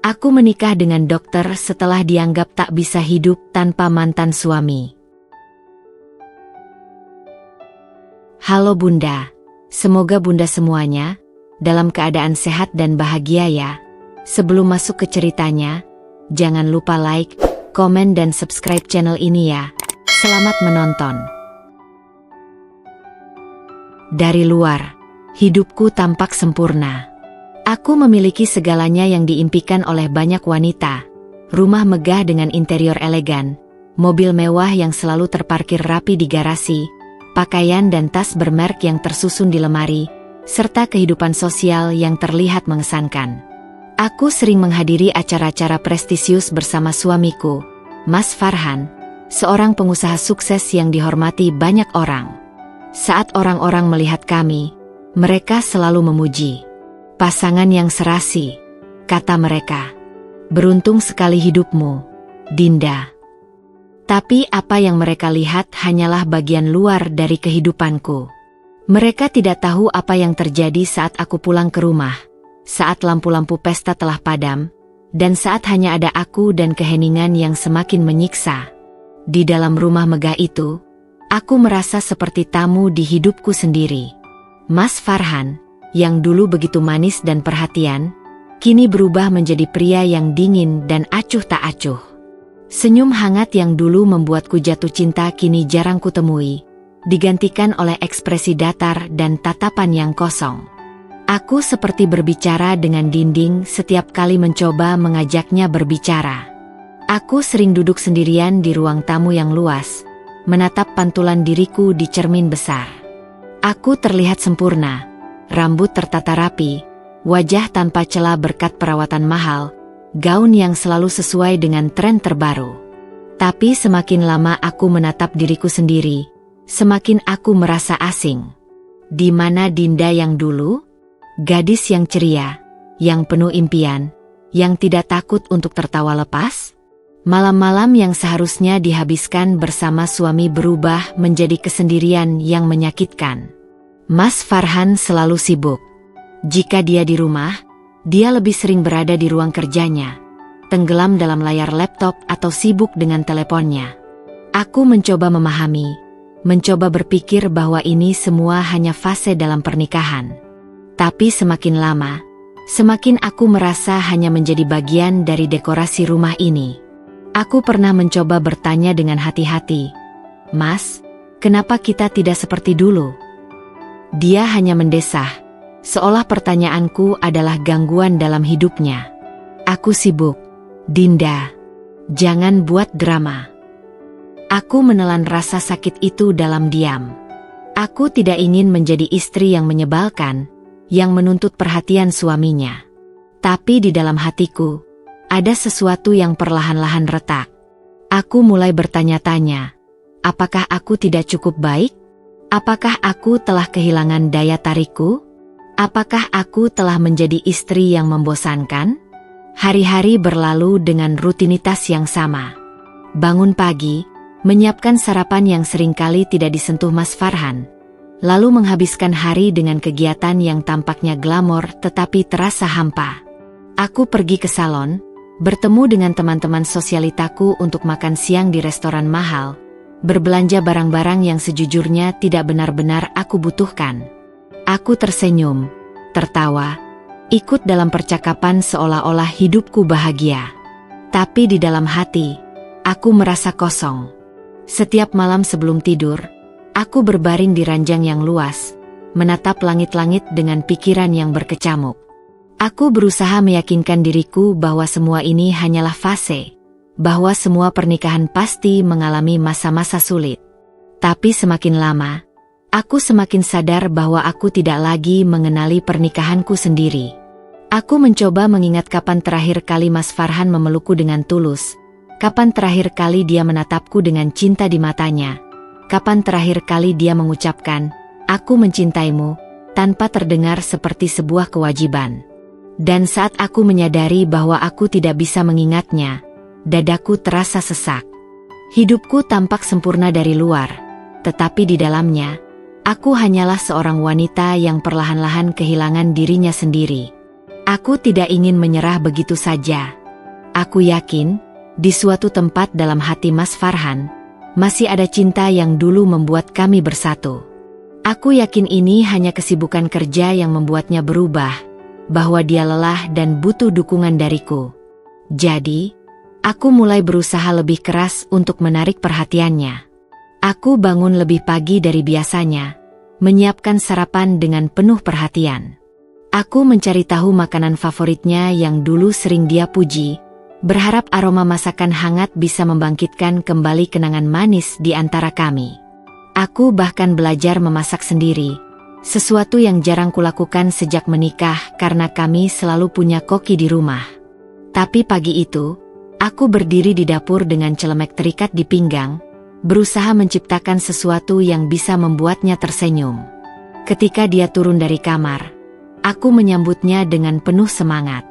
Aku menikah dengan dokter setelah dianggap tak bisa hidup tanpa mantan suami. Halo Bunda, semoga Bunda semuanya dalam keadaan sehat dan bahagia ya. Sebelum masuk ke ceritanya, jangan lupa like, komen dan subscribe channel ini ya. Selamat menonton. Dari luar, hidupku tampak sempurna. Aku memiliki segalanya yang diimpikan oleh banyak wanita. Rumah megah dengan interior elegan, mobil mewah yang selalu terparkir rapi di garasi, pakaian dan tas bermerek yang tersusun di lemari, serta kehidupan sosial yang terlihat mengesankan. Aku sering menghadiri acara-acara prestisius bersama suamiku, Mas Farhan, seorang pengusaha sukses yang dihormati banyak orang. Saat orang-orang melihat kami, mereka selalu memuji. Pasangan yang serasi, kata mereka. Beruntung sekali hidupmu, Dinda. Tapi apa yang mereka lihat hanyalah bagian luar dari kehidupanku. Mereka tidak tahu apa yang terjadi saat aku pulang ke rumah, saat lampu-lampu pesta telah padam, dan saat hanya ada aku dan keheningan yang semakin menyiksa. Di dalam rumah megah itu, aku merasa seperti tamu di hidupku sendiri. Mas Farhan, yang dulu begitu manis dan perhatian, kini berubah menjadi pria yang dingin dan acuh tak acuh. Senyum hangat yang dulu membuatku jatuh cinta kini jarang kutemui, digantikan oleh ekspresi datar dan tatapan yang kosong. Aku seperti berbicara dengan dinding setiap kali mencoba mengajaknya berbicara. Aku sering duduk sendirian di ruang tamu yang luas, menatap pantulan diriku di cermin besar. Aku terlihat sempurna, rambut tertata rapi, wajah tanpa celah berkat perawatan mahal, gaun yang selalu sesuai dengan tren terbaru. Tapi semakin lama aku menatap diriku sendiri, semakin aku merasa asing. Di mana Dinda yang dulu? Gadis yang ceria, yang penuh impian, yang tidak takut untuk tertawa lepas? Malam-malam yang seharusnya dihabiskan bersama suami berubah menjadi kesendirian yang menyakitkan. Mas Farhan selalu sibuk. Jika dia di rumah, dia lebih sering berada di ruang kerjanya, tenggelam dalam layar laptop atau sibuk dengan teleponnya. Aku mencoba memahami, mencoba berpikir bahwa ini semua hanya fase dalam pernikahan. Tapi semakin lama, semakin aku merasa hanya menjadi bagian dari dekorasi rumah ini. Aku pernah mencoba bertanya dengan hati-hati, "Mas, kenapa kita tidak seperti dulu?" Dia hanya mendesah, seolah pertanyaanku adalah gangguan dalam hidupnya. "Aku sibuk, Dinda. Jangan buat drama." Aku menelan rasa sakit itu dalam diam. Aku tidak ingin menjadi istri yang menyebalkan, yang menuntut perhatian suaminya. Tapi di dalam hatiku, ada sesuatu yang perlahan-lahan retak. Aku mulai bertanya-tanya, apakah aku tidak cukup baik? Apakah aku telah kehilangan daya tarikku? Apakah aku telah menjadi istri yang membosankan? Hari-hari berlalu dengan rutinitas yang sama. Bangun pagi, menyiapkan sarapan yang seringkali tidak disentuh Mas Farhan, lalu menghabiskan hari dengan kegiatan yang tampaknya glamor tetapi terasa hampa. Aku pergi ke salon, bertemu dengan teman-teman sosialitaku untuk makan siang di restoran mahal, berbelanja barang-barang yang sejujurnya tidak benar-benar aku butuhkan. Aku tersenyum, tertawa, ikut dalam percakapan seolah-olah hidupku bahagia. Tapi di dalam hati, aku merasa kosong. Setiap malam sebelum tidur, aku berbaring di ranjang yang luas, menatap langit-langit dengan pikiran yang berkecamuk. Aku berusaha meyakinkan diriku bahwa semua ini hanyalah fase, bahwa semua pernikahan pasti mengalami masa-masa sulit. Tapi semakin lama, aku semakin sadar bahwa aku tidak lagi mengenali pernikahanku sendiri. Aku mencoba mengingat kapan terakhir kali Mas Farhan memelukku dengan tulus, kapan terakhir kali dia menatapku dengan cinta di matanya, kapan terakhir kali dia mengucapkan, "Aku mencintaimu," tanpa terdengar seperti sebuah kewajiban. Dan saat aku menyadari bahwa aku tidak bisa mengingatnya, dadaku terasa sesak. Hidupku tampak sempurna dari luar, tetapi di dalamnya, aku hanyalah seorang wanita yang perlahan-lahan kehilangan dirinya sendiri. Aku tidak ingin menyerah begitu saja. Aku yakin, di suatu tempat dalam hati Mas Farhan, masih ada cinta yang dulu membuat kami bersatu. Aku yakin ini hanya kesibukan kerja yang membuatnya berubah, bahwa dia lelah dan butuh dukungan dariku. Jadi, aku mulai berusaha lebih keras untuk menarik perhatiannya. Aku bangun lebih pagi dari biasanya, menyiapkan sarapan dengan penuh perhatian. Aku mencari tahu makanan favoritnya yang dulu sering dia puji, berharap aroma masakan hangat bisa membangkitkan kembali kenangan manis di antara kami. Aku bahkan belajar memasak sendiri, sesuatu yang jarang kulakukan sejak menikah karena kami selalu punya koki di rumah. Tapi pagi itu, aku berdiri di dapur dengan celemek terikat di pinggang, berusaha menciptakan sesuatu yang bisa membuatnya tersenyum. Ketika dia turun dari kamar, aku menyambutnya dengan penuh semangat.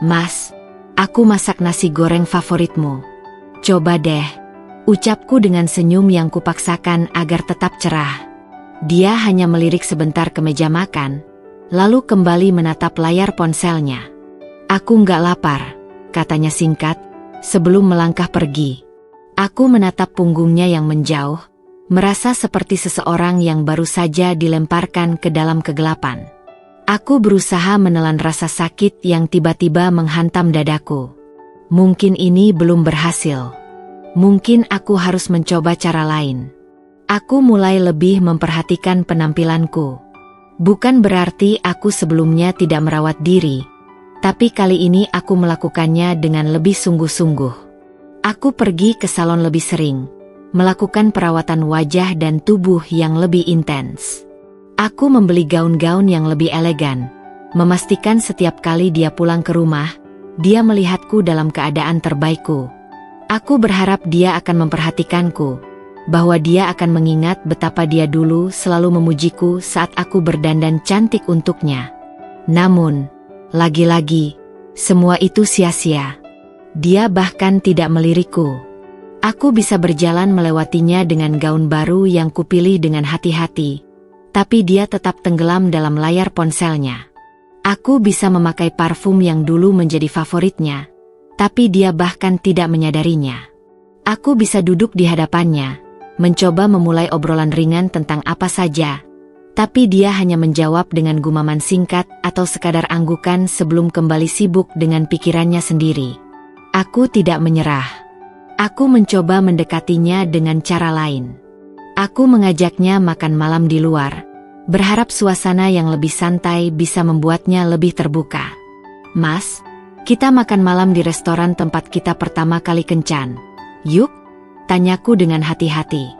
"Mas, aku masak nasi goreng favoritmu. Coba deh," ucapku dengan senyum yang kupaksakan agar tetap cerah. Dia hanya melirik sebentar ke meja makan, lalu kembali menatap layar ponselnya. "Aku nggak lapar," katanya singkat, sebelum melangkah pergi. Aku menatap punggungnya yang menjauh, merasa seperti seseorang yang baru saja dilemparkan ke dalam kegelapan. Aku berusaha menelan rasa sakit yang tiba-tiba menghantam dadaku. Mungkin ini belum berhasil. Mungkin aku harus mencoba cara lain. Aku mulai lebih memperhatikan penampilanku. Bukan berarti aku sebelumnya tidak merawat diri, tapi kali ini aku melakukannya dengan lebih sungguh-sungguh. Aku pergi ke salon lebih sering, melakukan perawatan wajah dan tubuh yang lebih intens. Aku membeli gaun-gaun yang lebih elegan, memastikan setiap kali dia pulang ke rumah, dia melihatku dalam keadaan terbaikku. Aku berharap dia akan memperhatikanku, bahwa dia akan mengingat betapa dia dulu selalu memujiku saat aku berdandan cantik untuknya. Namun, lagi-lagi, semua itu sia-sia. Dia bahkan tidak melirikku. Aku bisa berjalan melewatinya dengan gaun baru yang kupilih dengan hati-hati, tapi dia tetap tenggelam dalam layar ponselnya. Aku bisa memakai parfum yang dulu menjadi favoritnya, tapi dia bahkan tidak menyadarinya. Aku bisa duduk di hadapannya, mencoba memulai obrolan ringan tentang apa saja, tapi dia hanya menjawab dengan gumaman singkat atau sekadar anggukan sebelum kembali sibuk dengan pikirannya sendiri. Aku tidak menyerah. Aku mencoba mendekatinya dengan cara lain. Aku mengajaknya makan malam di luar, berharap suasana yang lebih santai bisa membuatnya lebih terbuka. "Mas, kita makan malam di restoran tempat kita pertama kali kencan. Yuk?" tanyaku dengan hati-hati.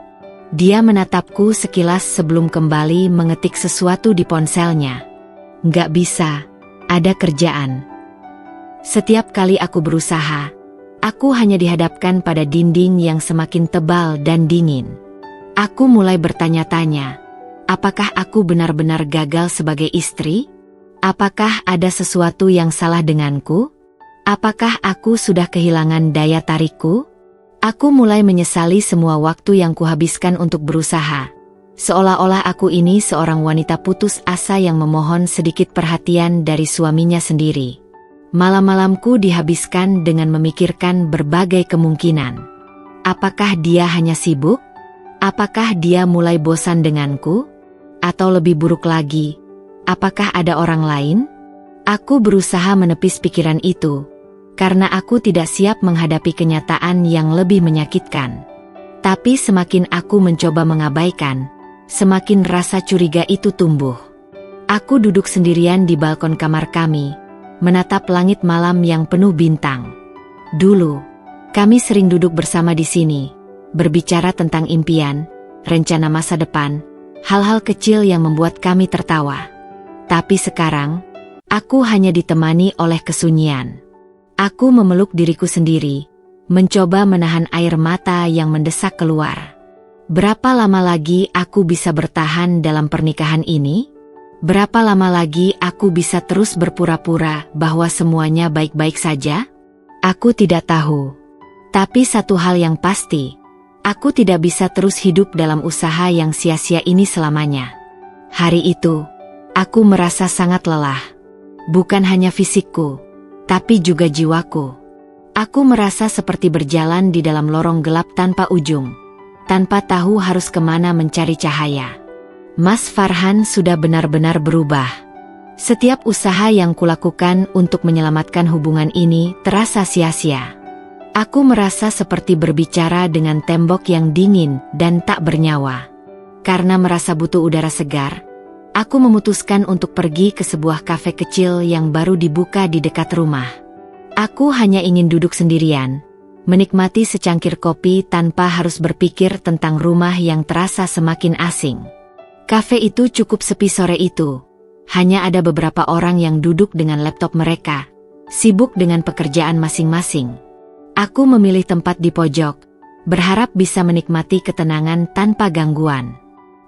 Dia menatapku sekilas sebelum kembali mengetik sesuatu di ponselnya. "Nggak bisa, ada kerjaan." Setiap kali aku berusaha, aku hanya dihadapkan pada dinding yang semakin tebal dan dingin. Aku mulai bertanya-tanya, apakah aku benar-benar gagal sebagai istri? Apakah ada sesuatu yang salah denganku? Apakah aku sudah kehilangan daya tarikku? Aku mulai menyesali semua waktu yang kuhabiskan untuk berusaha. Seolah-olah aku ini seorang wanita putus asa yang memohon sedikit perhatian dari suaminya sendiri. Malam-malamku dihabiskan dengan memikirkan berbagai kemungkinan. Apakah dia hanya sibuk? Apakah dia mulai bosan denganku? Atau lebih buruk lagi, apakah ada orang lain? Aku berusaha menepis pikiran itu, karena aku tidak siap menghadapi kenyataan yang lebih menyakitkan. Tapi semakin aku mencoba mengabaikan, semakin rasa curiga itu tumbuh. Aku duduk sendirian di balkon kamar kami, menatap langit malam yang penuh bintang. Dulu, kami sering duduk bersama di sini, berbicara tentang impian, rencana masa depan, hal-hal kecil yang membuat kami tertawa. Tapi sekarang, aku hanya ditemani oleh kesunyian. Aku memeluk diriku sendiri, mencoba menahan air mata yang mendesak keluar. Berapa lama lagi aku bisa bertahan dalam pernikahan ini? Berapa lama lagi aku bisa terus berpura-pura bahwa semuanya baik-baik saja? Aku tidak tahu. Tapi satu hal yang pasti, aku tidak bisa terus hidup dalam usaha yang sia-sia ini selamanya. Hari itu, aku merasa sangat lelah. bukan hanya fisikku, tapi juga jiwaku. Aku merasa seperti berjalan di dalam lorong gelap tanpa ujung, tanpa tahu harus kemana mencari cahaya. Mas Farhan sudah benar-benar berubah. Setiap usaha yang kulakukan untuk menyelamatkan hubungan ini terasa sia-sia. Aku merasa seperti berbicara dengan tembok yang dingin dan tak bernyawa. Karena merasa butuh udara segar, aku memutuskan untuk pergi ke sebuah kafe kecil yang baru dibuka di dekat rumah. Aku hanya ingin duduk sendirian, menikmati secangkir kopi tanpa harus berpikir tentang rumah yang terasa semakin asing. Kafe itu cukup sepi sore itu. Hanya ada beberapa orang yang duduk dengan laptop mereka, sibuk dengan pekerjaan masing-masing. Aku memilih tempat di pojok, berharap bisa menikmati ketenangan tanpa gangguan.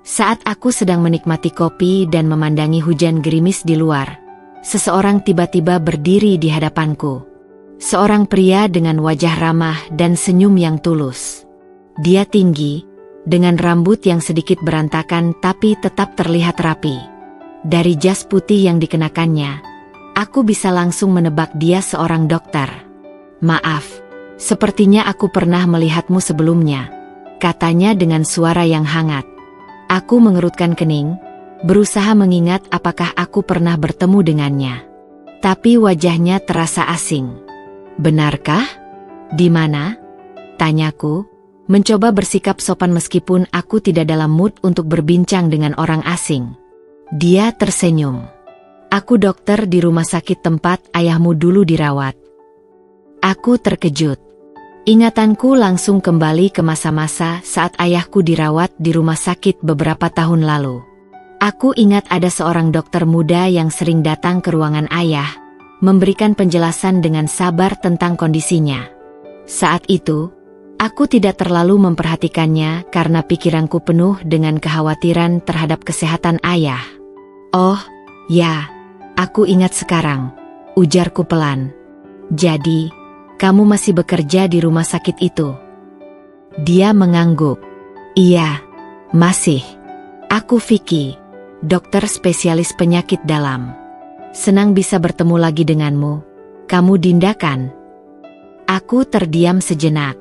Saat aku sedang menikmati kopi dan memandangi hujan gerimis di luar, seseorang tiba-tiba berdiri di hadapanku. Seorang pria dengan wajah ramah dan senyum yang tulus. Dia tinggi, dengan rambut yang sedikit berantakan tapi tetap terlihat rapi. Dari jas putih yang dikenakannya, aku bisa langsung menebak dia seorang dokter. "Maaf, sepertinya aku pernah melihatmu sebelumnya," katanya dengan suara yang hangat. Aku mengerutkan kening, berusaha mengingat apakah aku pernah bertemu dengannya. Tapi wajahnya terasa asing. "Benarkah? Di mana?" tanyaku, mencoba bersikap sopan meskipun aku tidak dalam mood untuk berbincang dengan orang asing. Dia tersenyum. "Aku dokter di rumah sakit tempat ayahmu dulu dirawat." Aku terkejut. Ingatanku langsung kembali ke masa-masa saat ayahku dirawat di rumah sakit beberapa tahun lalu. Aku ingat ada seorang dokter muda yang sering datang ke ruangan ayah, memberikan penjelasan dengan sabar tentang kondisinya. Saat itu, aku tidak terlalu memperhatikannya karena pikiranku penuh dengan kekhawatiran terhadap kesehatan ayah. "Oh, ya, aku ingat sekarang," ujarku pelan. "Jadi, kamu masih bekerja di rumah sakit itu?" Dia mengangguk. "Iya, masih. Aku Vicky, dokter spesialis penyakit dalam. Senang bisa bertemu lagi denganmu. Kamu Dinda kan?" Aku terdiam sejenak.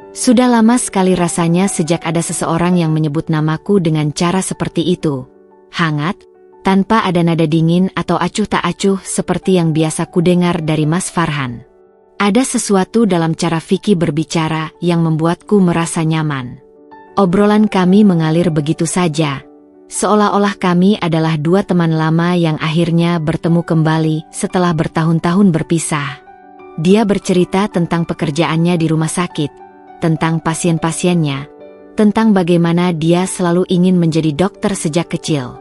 Sudah lama sekali rasanya sejak ada seseorang yang menyebut namaku dengan cara seperti itu. Hangat, tanpa ada nada dingin atau acuh tak acuh seperti yang biasa kudengar dari Mas Farhan. Ada sesuatu dalam cara Vicky berbicara yang membuatku merasa nyaman. Obrolan kami mengalir begitu saja, seolah-olah kami adalah dua teman lama yang akhirnya bertemu kembali setelah bertahun-tahun berpisah. Dia bercerita tentang pekerjaannya di rumah sakit, tentang pasien-pasiennya, tentang bagaimana dia selalu ingin menjadi dokter sejak kecil.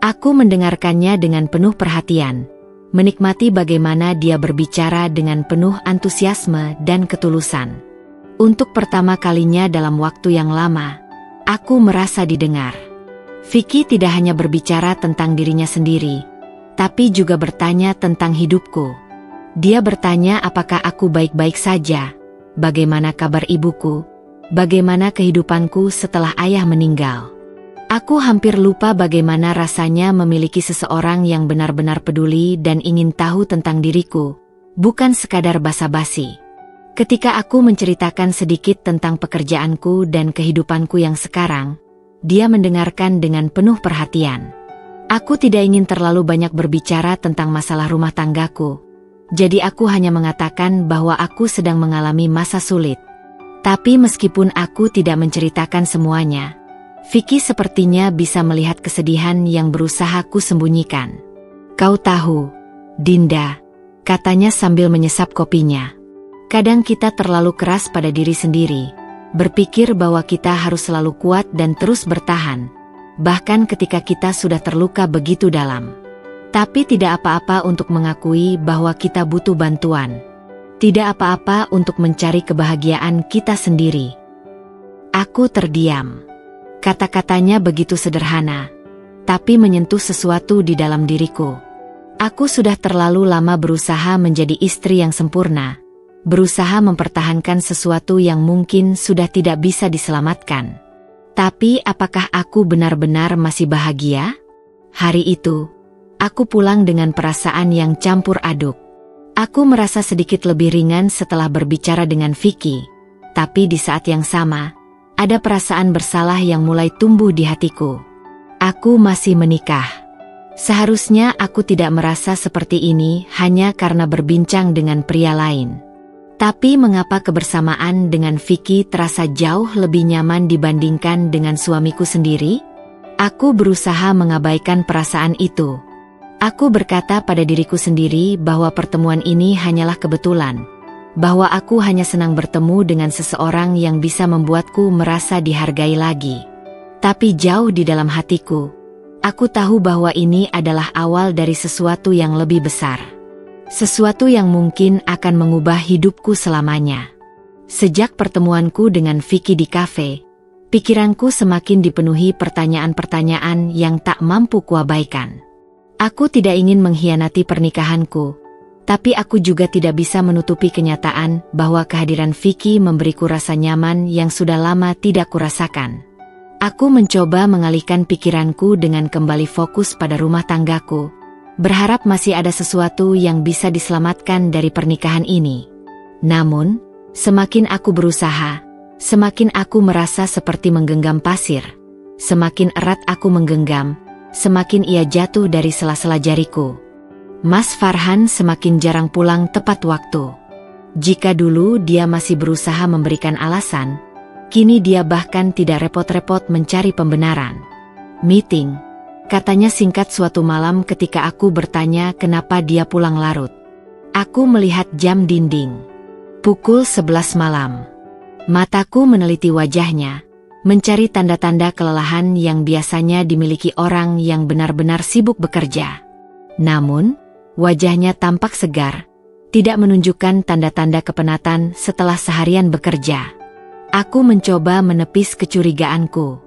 Aku mendengarkannya dengan penuh perhatian, menikmati bagaimana dia berbicara dengan penuh antusiasme dan ketulusan. Untuk pertama kalinya dalam waktu yang lama, aku merasa didengar. Vicky tidak hanya berbicara tentang dirinya sendiri, tapi juga bertanya tentang hidupku. Dia bertanya apakah aku baik-baik saja, bagaimana kabar ibuku, bagaimana kehidupanku setelah ayah meninggal. Aku hampir lupa bagaimana rasanya memiliki seseorang yang benar-benar peduli dan ingin tahu tentang diriku, bukan sekadar basa-basi. Ketika aku menceritakan sedikit tentang pekerjaanku dan kehidupanku yang sekarang, dia mendengarkan dengan penuh perhatian. Aku tidak ingin terlalu banyak berbicara tentang masalah rumah tanggaku, jadi aku hanya mengatakan bahwa aku sedang mengalami masa sulit. Tapi meskipun aku tidak menceritakan semuanya, Vicky sepertinya bisa melihat kesedihan yang berusaha ku sembunyikan. "Kau tahu, Dinda," katanya sambil menyesap kopinya. "Kadang kita terlalu keras pada diri sendiri, berpikir bahwa kita harus selalu kuat dan terus bertahan, bahkan ketika kita sudah terluka begitu dalam. Tapi tidak apa-apa untuk mengakui bahwa kita butuh bantuan. Tidak apa-apa untuk mencari kebahagiaan kita sendiri." Aku terdiam. Kata-katanya begitu sederhana, tapi menyentuh sesuatu di dalam diriku. Aku sudah terlalu lama berusaha menjadi istri yang sempurna, berusaha mempertahankan sesuatu yang mungkin sudah tidak bisa diselamatkan. Tapi apakah aku benar-benar masih bahagia? Hari itu, Aku pulang dengan perasaan yang campur aduk. Aku merasa sedikit lebih ringan setelah berbicara dengan Vicky, tapi di saat yang sama, ada perasaan bersalah yang mulai tumbuh di hatiku. Aku masih menikah. Seharusnya aku tidak merasa seperti ini hanya karena berbincang dengan pria lain. Tapi mengapa kebersamaan dengan Vicky terasa jauh lebih nyaman dibandingkan dengan suamiku sendiri? Aku berusaha mengabaikan perasaan itu. Aku berkata pada diriku sendiri bahwa pertemuan ini hanyalah kebetulan, bahwa aku hanya senang bertemu dengan seseorang yang bisa membuatku merasa dihargai lagi. Tapi jauh di dalam hatiku, aku tahu bahwa ini adalah awal dari sesuatu yang lebih besar. Sesuatu yang mungkin akan mengubah hidupku selamanya. Sejak pertemuanku dengan Vicky di kafe, pikiranku semakin dipenuhi pertanyaan-pertanyaan yang tak mampu kuabaikan. Aku tidak ingin mengkhianati pernikahanku, tapi aku juga tidak bisa menutupi kenyataan bahwa kehadiran Vicky memberiku rasa nyaman yang sudah lama tidak kurasakan. Aku mencoba mengalihkan pikiranku dengan kembali fokus pada rumah tanggaku, berharap masih ada sesuatu yang bisa diselamatkan dari pernikahan ini. Namun, semakin aku berusaha, semakin aku merasa seperti menggenggam pasir. Semakin erat aku menggenggam, semakin ia jatuh dari sela-sela jariku. Mas Farhan semakin jarang pulang tepat waktu. Jika dulu dia masih berusaha memberikan alasan, kini dia bahkan tidak repot-repot mencari pembenaran. Meeting, katanya singkat suatu malam ketika aku bertanya kenapa dia pulang larut. Aku melihat jam dinding. Pukul 11 malam. Mataku meneliti wajahnya, mencari tanda-tanda kelelahan yang biasanya dimiliki orang yang benar-benar sibuk bekerja. Namun, wajahnya tampak segar, tidak menunjukkan tanda-tanda kepenatan setelah seharian bekerja. Aku mencoba menepis kecurigaanku.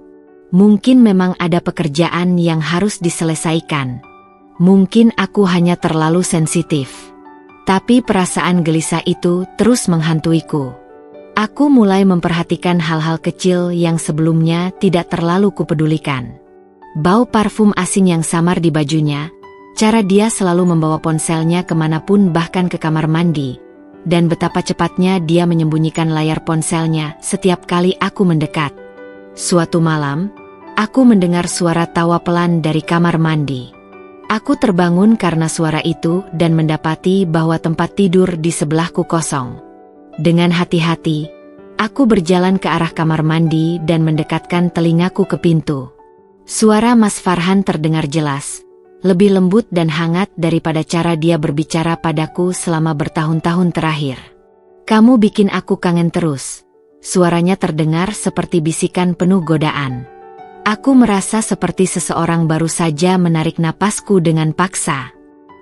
Mungkin memang ada pekerjaan yang harus diselesaikan. Mungkin aku hanya terlalu sensitif. Tapi perasaan gelisah itu terus menghantuiku. Aku mulai memperhatikan hal-hal kecil yang sebelumnya tidak terlalu kupedulikan. Bau parfum asing yang samar di bajunya, cara dia selalu membawa ponselnya kemanapun bahkan ke kamar mandi, dan betapa cepatnya dia menyembunyikan layar ponselnya setiap kali aku mendekat. Suatu malam, aku mendengar suara tawa pelan dari kamar mandi. Aku terbangun karena suara itu dan mendapati bahwa tempat tidur di sebelahku kosong. Dengan hati-hati, aku berjalan ke arah kamar mandi dan mendekatkan telingaku ke pintu. Suara Mas Farhan terdengar jelas, lebih lembut dan hangat daripada cara dia berbicara padaku selama bertahun-tahun terakhir. "Kamu bikin aku kangen terus." Suaranya terdengar seperti bisikan penuh godaan. Aku merasa seperti seseorang baru saja menarik napasku dengan paksa.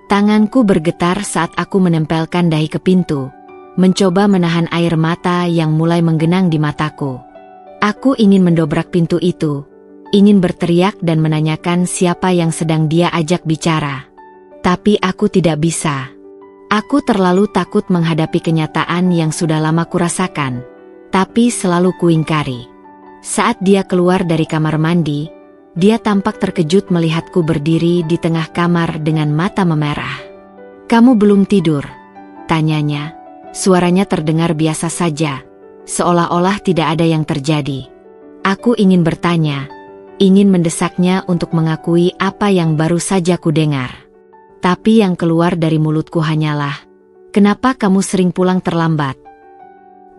Tanganku bergetar saat aku menempelkan dahi ke pintu, mencoba menahan air mata yang mulai menggenang di mataku. Aku ingin mendobrak pintu itu, ingin berteriak dan menanyakan siapa yang sedang dia ajak bicara. Tapi aku tidak bisa. Aku terlalu takut menghadapi kenyataan yang sudah lama kurasakan, tapi selalu kuingkari. Saat dia keluar dari kamar mandi, dia tampak terkejut melihatku berdiri di tengah kamar dengan mata memerah. "Kamu belum tidur?" tanyanya. Suaranya terdengar biasa saja, seolah-olah tidak ada yang terjadi. Aku ingin bertanya, ingin mendesaknya untuk mengakui apa yang baru saja kudengar. Tapi yang keluar dari mulutku hanyalah, "Kenapa kamu sering pulang terlambat?"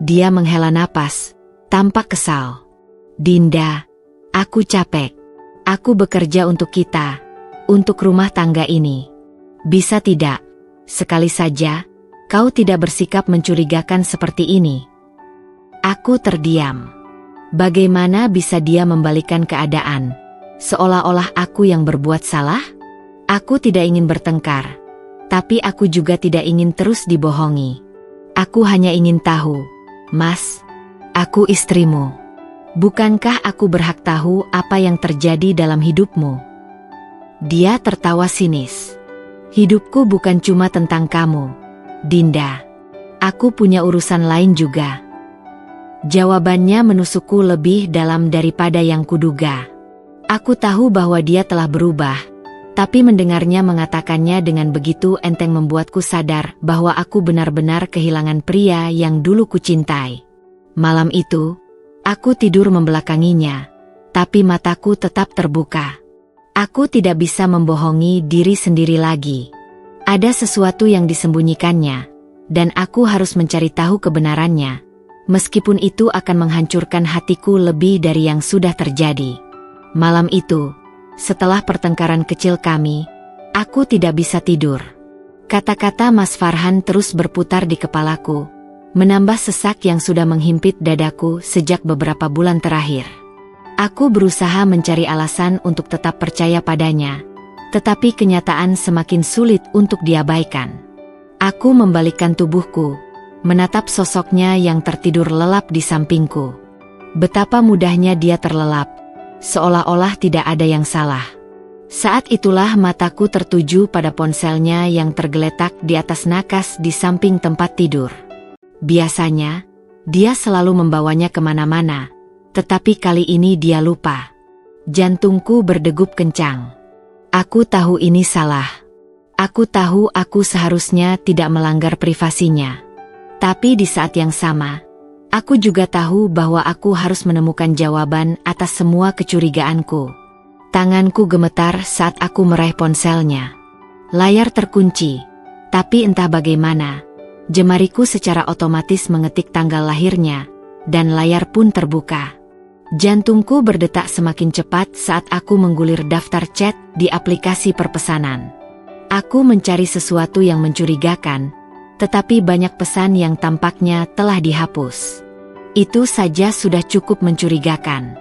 Dia menghela napas, tampak kesal. "Dinda, aku capek. Aku bekerja untuk kita, untuk rumah tangga ini. Bisa tidak, sekali saja, kau tidak bersikap mencurigakan seperti ini?" Aku terdiam. Bagaimana bisa dia membalikkan keadaan, seolah-olah aku yang berbuat salah? Aku tidak ingin bertengkar, tapi aku juga tidak ingin terus dibohongi. Aku hanya ingin tahu, "Mas, aku istrimu. Bukankah aku berhak tahu apa yang terjadi dalam hidupmu?" Dia tertawa sinis. "Hidupku bukan cuma tentang kamu, Dinda. Aku punya urusan lain juga." Jawabannya menusukku lebih dalam daripada yang kuduga. Aku tahu bahwa dia telah berubah, Tapi mendengarnya mengatakannya dengan begitu enteng membuatku sadar bahwa aku benar-benar kehilangan pria yang dulu kucintai. Malam itu, aku tidur membelakanginya, tapi mataku tetap terbuka. Aku tidak bisa membohongi diri sendiri lagi. Ada sesuatu yang disembunyikannya, dan aku harus mencari tahu kebenarannya, meskipun itu akan menghancurkan hatiku lebih dari yang sudah terjadi. Malam itu, setelah pertengkaran kecil kami, aku tidak bisa tidur. Kata-kata Mas Farhan terus berputar di kepalaku, menambah sesak yang sudah menghimpit dadaku sejak beberapa bulan terakhir. Aku berusaha mencari alasan untuk tetap percaya padanya, tetapi kenyataan semakin sulit untuk diabaikan. Aku membalikkan tubuhku, menatap sosoknya yang tertidur lelap di sampingku. Betapa mudahnya dia terlelap, seolah-olah tidak ada yang salah. Saat itulah mataku tertuju pada ponselnya yang tergeletak di atas nakas di samping tempat tidur. Biasanya, dia selalu membawanya kemana-mana, tetapi kali ini dia lupa. Jantungku berdegup kencang. Aku tahu ini salah. Aku tahu aku seharusnya tidak melanggar privasinya. Tapi di saat yang sama, aku juga tahu bahwa aku harus menemukan jawaban atas semua kecurigaanku. Tanganku gemetar saat aku meraih ponselnya. Layar terkunci, tapi entah bagaimana, jemariku secara otomatis mengetik tanggal lahirnya, dan layar pun terbuka. Jantungku berdetak semakin cepat saat aku menggulir daftar chat di aplikasi perpesanan. Aku mencari sesuatu yang mencurigakan, tetapi banyak pesan yang tampaknya telah dihapus. Itu saja sudah cukup mencurigakan.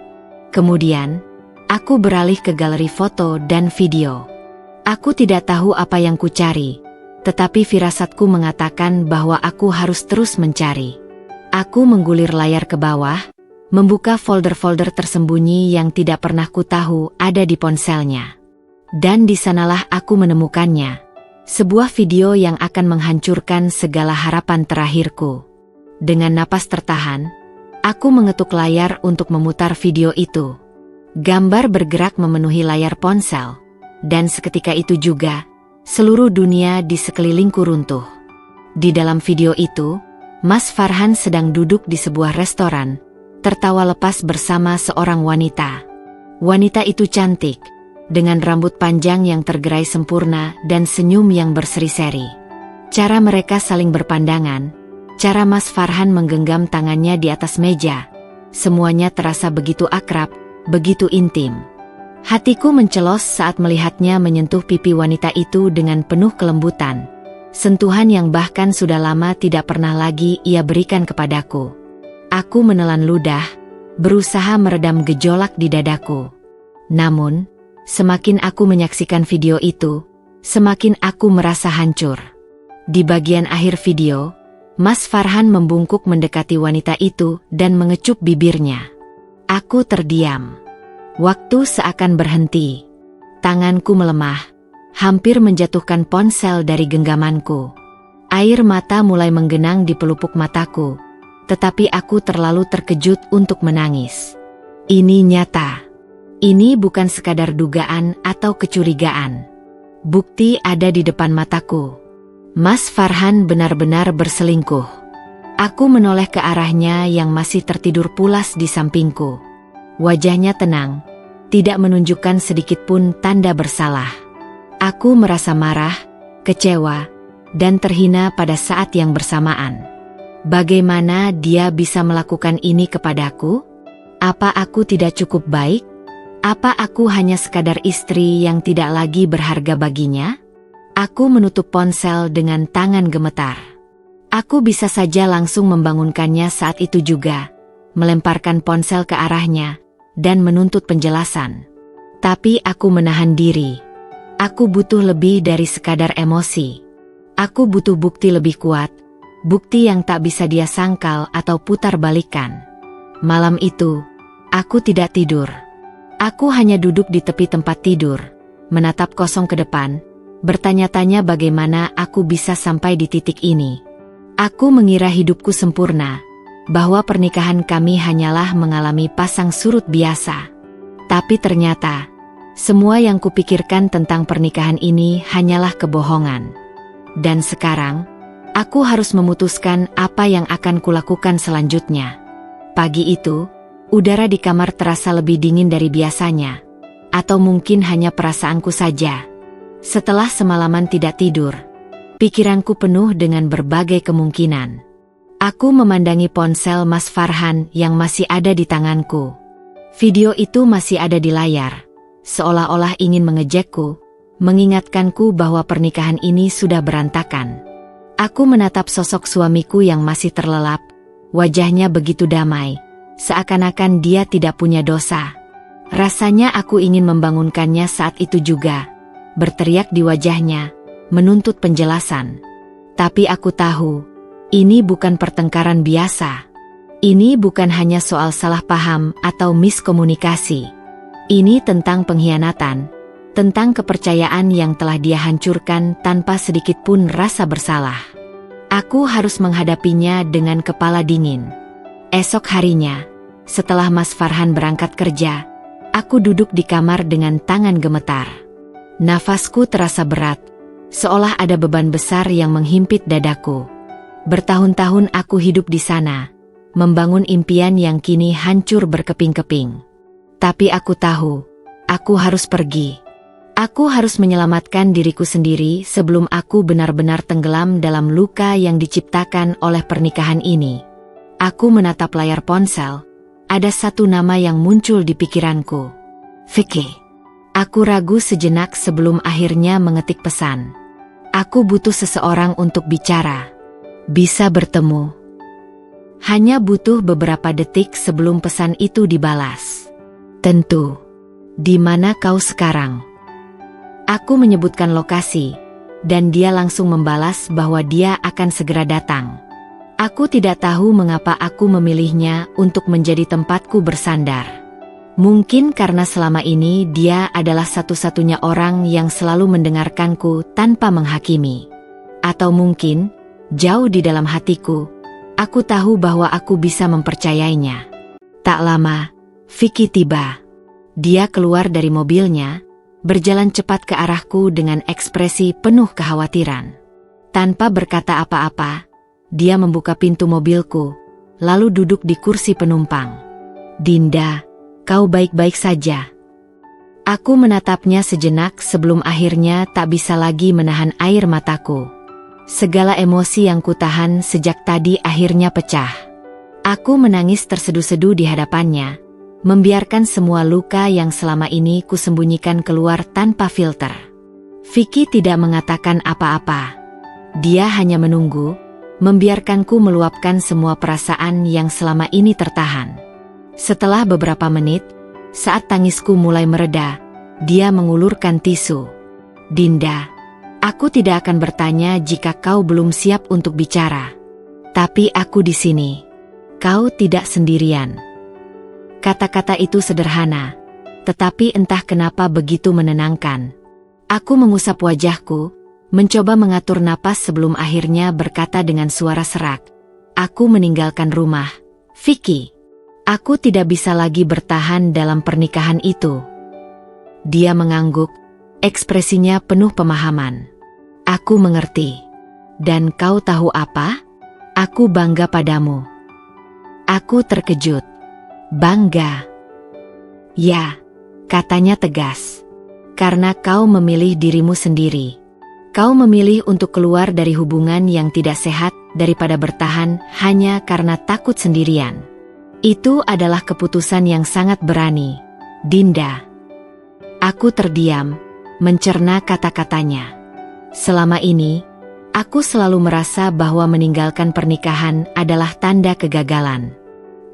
Kemudian, aku beralih ke galeri foto dan video. Aku tidak tahu apa yang kucari, tetapi firasatku mengatakan bahwa aku harus terus mencari. Aku menggulir layar ke bawah, membuka folder-folder tersembunyi yang tidak pernah kutahu ada di ponselnya. Dan di sanalah aku menemukannya. Sebuah video yang akan menghancurkan segala harapan terakhirku. Dengan napas tertahan, aku mengetuk layar untuk memutar video itu. Gambar bergerak memenuhi layar ponsel, dan seketika itu juga, seluruh dunia di sekelilingku runtuh. Di dalam video itu, Mas Farhan sedang duduk di sebuah restoran, tertawa lepas bersama seorang wanita. Wanita itu cantik, dengan rambut panjang yang tergerai sempurna dan senyum yang berseri-seri. Cara mereka saling berpandangan, cara Mas Farhan menggenggam tangannya di atas meja, semuanya terasa begitu akrab, begitu intim. Hatiku mencelos saat melihatnya menyentuh pipi wanita itu dengan penuh kelembutan, sentuhan yang bahkan sudah lama tidak pernah lagi ia berikan kepadaku. Aku menelan ludah, berusaha meredam gejolak di dadaku. Namun, semakin aku menyaksikan video itu, semakin aku merasa hancur. Di bagian akhir video, Mas Farhan membungkuk mendekati wanita itu dan mengecup bibirnya. Aku terdiam. Waktu seakan berhenti. Tanganku melemah, hampir menjatuhkan ponsel dari genggamanku. Air mata mulai menggenang di pelupuk mataku, tetapi aku terlalu terkejut untuk menangis. Ini nyata. Ini bukan sekadar dugaan atau kecurigaan. Bukti ada di depan mataku. Mas Farhan benar-benar berselingkuh. Aku menoleh ke arahnya yang masih tertidur pulas di sampingku. Wajahnya tenang, tidak menunjukkan sedikitpun tanda bersalah. Aku merasa marah, kecewa, dan terhina pada saat yang bersamaan. Bagaimana dia bisa melakukan ini kepadaku? Apa aku tidak cukup baik? Apa aku hanya sekadar istri yang tidak lagi berharga baginya? Aku menutup ponsel dengan tangan gemetar. Aku bisa saja langsung membangunkannya saat itu juga, melemparkan ponsel ke arahnya, dan menuntut penjelasan. Tapi aku menahan diri. Aku butuh lebih dari sekadar emosi. Aku butuh bukti lebih kuat, bukti yang tak bisa dia sangkal atau putar balikan. Malam itu, aku tidak tidur. Aku hanya duduk di tepi tempat tidur, menatap kosong ke depan, bertanya-tanya bagaimana aku bisa sampai di titik ini. Aku mengira hidupku sempurna, bahwa pernikahan kami hanyalah mengalami pasang surut biasa. Tapi ternyata, Semua yang kupikirkan tentang pernikahan ini hanyalah kebohongan. Dan sekarang, aku harus memutuskan apa yang akan kulakukan selanjutnya. Pagi itu, udara di kamar terasa lebih dingin dari biasanya. Atau mungkin hanya perasaanku saja. Setelah semalaman tidak tidur, pikiranku penuh dengan berbagai kemungkinan. Aku memandangi ponsel Mas Farhan yang masih ada di tanganku. Video itu masih ada di layar, seolah-olah ingin mengejekku, mengingatkanku bahwa pernikahan ini sudah berantakan. Aku menatap sosok suamiku yang masih terlelap, wajahnya begitu damai, seakan-akan dia tidak punya dosa. Rasanya aku ingin membangunkannya saat itu juga, berteriak di wajahnya, menuntut penjelasan. Tapi aku tahu, ini bukan pertengkaran biasa. Ini bukan hanya soal salah paham atau miskomunikasi. Ini tentang pengkhianatan, tentang kepercayaan yang telah dia hancurkan tanpa sedikit pun rasa bersalah. Aku harus menghadapinya dengan kepala dingin. Esok harinya, setelah Mas Farhan berangkat kerja, aku duduk di kamar dengan tangan gemetar. Nafasku terasa berat, seolah ada beban besar yang menghimpit dadaku. Bertahun-tahun aku hidup di sana, membangun impian yang kini hancur berkeping-keping. Tapi aku tahu, aku harus pergi. Aku harus menyelamatkan diriku sendiri sebelum aku benar-benar tenggelam dalam luka yang diciptakan oleh pernikahan ini. Aku menatap layar ponsel, ada satu nama yang muncul di pikiranku. Vicky. Aku ragu sejenak sebelum akhirnya mengetik pesan. Aku butuh seseorang untuk bicara. Bisa bertemu. Hanya butuh beberapa detik sebelum pesan itu dibalas. Tentu. Di mana kau sekarang? Aku menyebutkan lokasi, dan dia langsung membalas bahwa dia akan segera datang. Aku tidak tahu mengapa aku memilihnya untuk menjadi tempatku bersandar. Mungkin karena selama ini dia adalah satu-satunya orang yang selalu mendengarkanku tanpa menghakimi. Atau mungkin, jauh di dalam hatiku, aku tahu bahwa aku bisa mempercayainya. Tak lama, Vicky tiba. Dia keluar dari mobilnya, berjalan cepat ke arahku dengan ekspresi penuh kekhawatiran. Tanpa berkata apa-apa, dia membuka pintu mobilku, lalu duduk di kursi penumpang. Dinda, kau baik-baik saja? Aku menatapnya sejenak sebelum akhirnya tak bisa lagi menahan air mataku. Segala emosi yang kutahan sejak tadi akhirnya pecah. Aku menangis terseduh-seduh di hadapannya, membiarkan semua luka yang selama ini kusembunyikan keluar tanpa filter. Vicky tidak mengatakan apa-apa. Dia hanya menunggu, membiarkanku meluapkan semua perasaan yang selama ini tertahan. Setelah beberapa menit, saat tangisku mulai mereda, dia mengulurkan tisu. Dinda, aku tidak akan bertanya jika kau belum siap untuk bicara. Tapi aku di sini. Kau tidak sendirian. Kata-kata itu sederhana, tetapi entah kenapa begitu menenangkan. Aku mengusap wajahku, mencoba mengatur napas sebelum akhirnya berkata dengan suara serak. Aku meninggalkan rumah, Vicky. Aku tidak bisa lagi bertahan dalam pernikahan itu. Dia mengangguk, ekspresinya penuh pemahaman. Aku mengerti. Dan kau tahu apa? Aku bangga padamu. Aku terkejut. Bangga? Ya, katanya tegas. Karena kau memilih dirimu sendiri. Kau memilih untuk keluar dari hubungan yang tidak sehat daripada bertahan hanya karena takut sendirian. Itu adalah keputusan yang sangat berani, Dinda. Aku terdiam, mencerna kata-katanya. Selama ini, aku selalu merasa bahwa meninggalkan pernikahan adalah tanda kegagalan.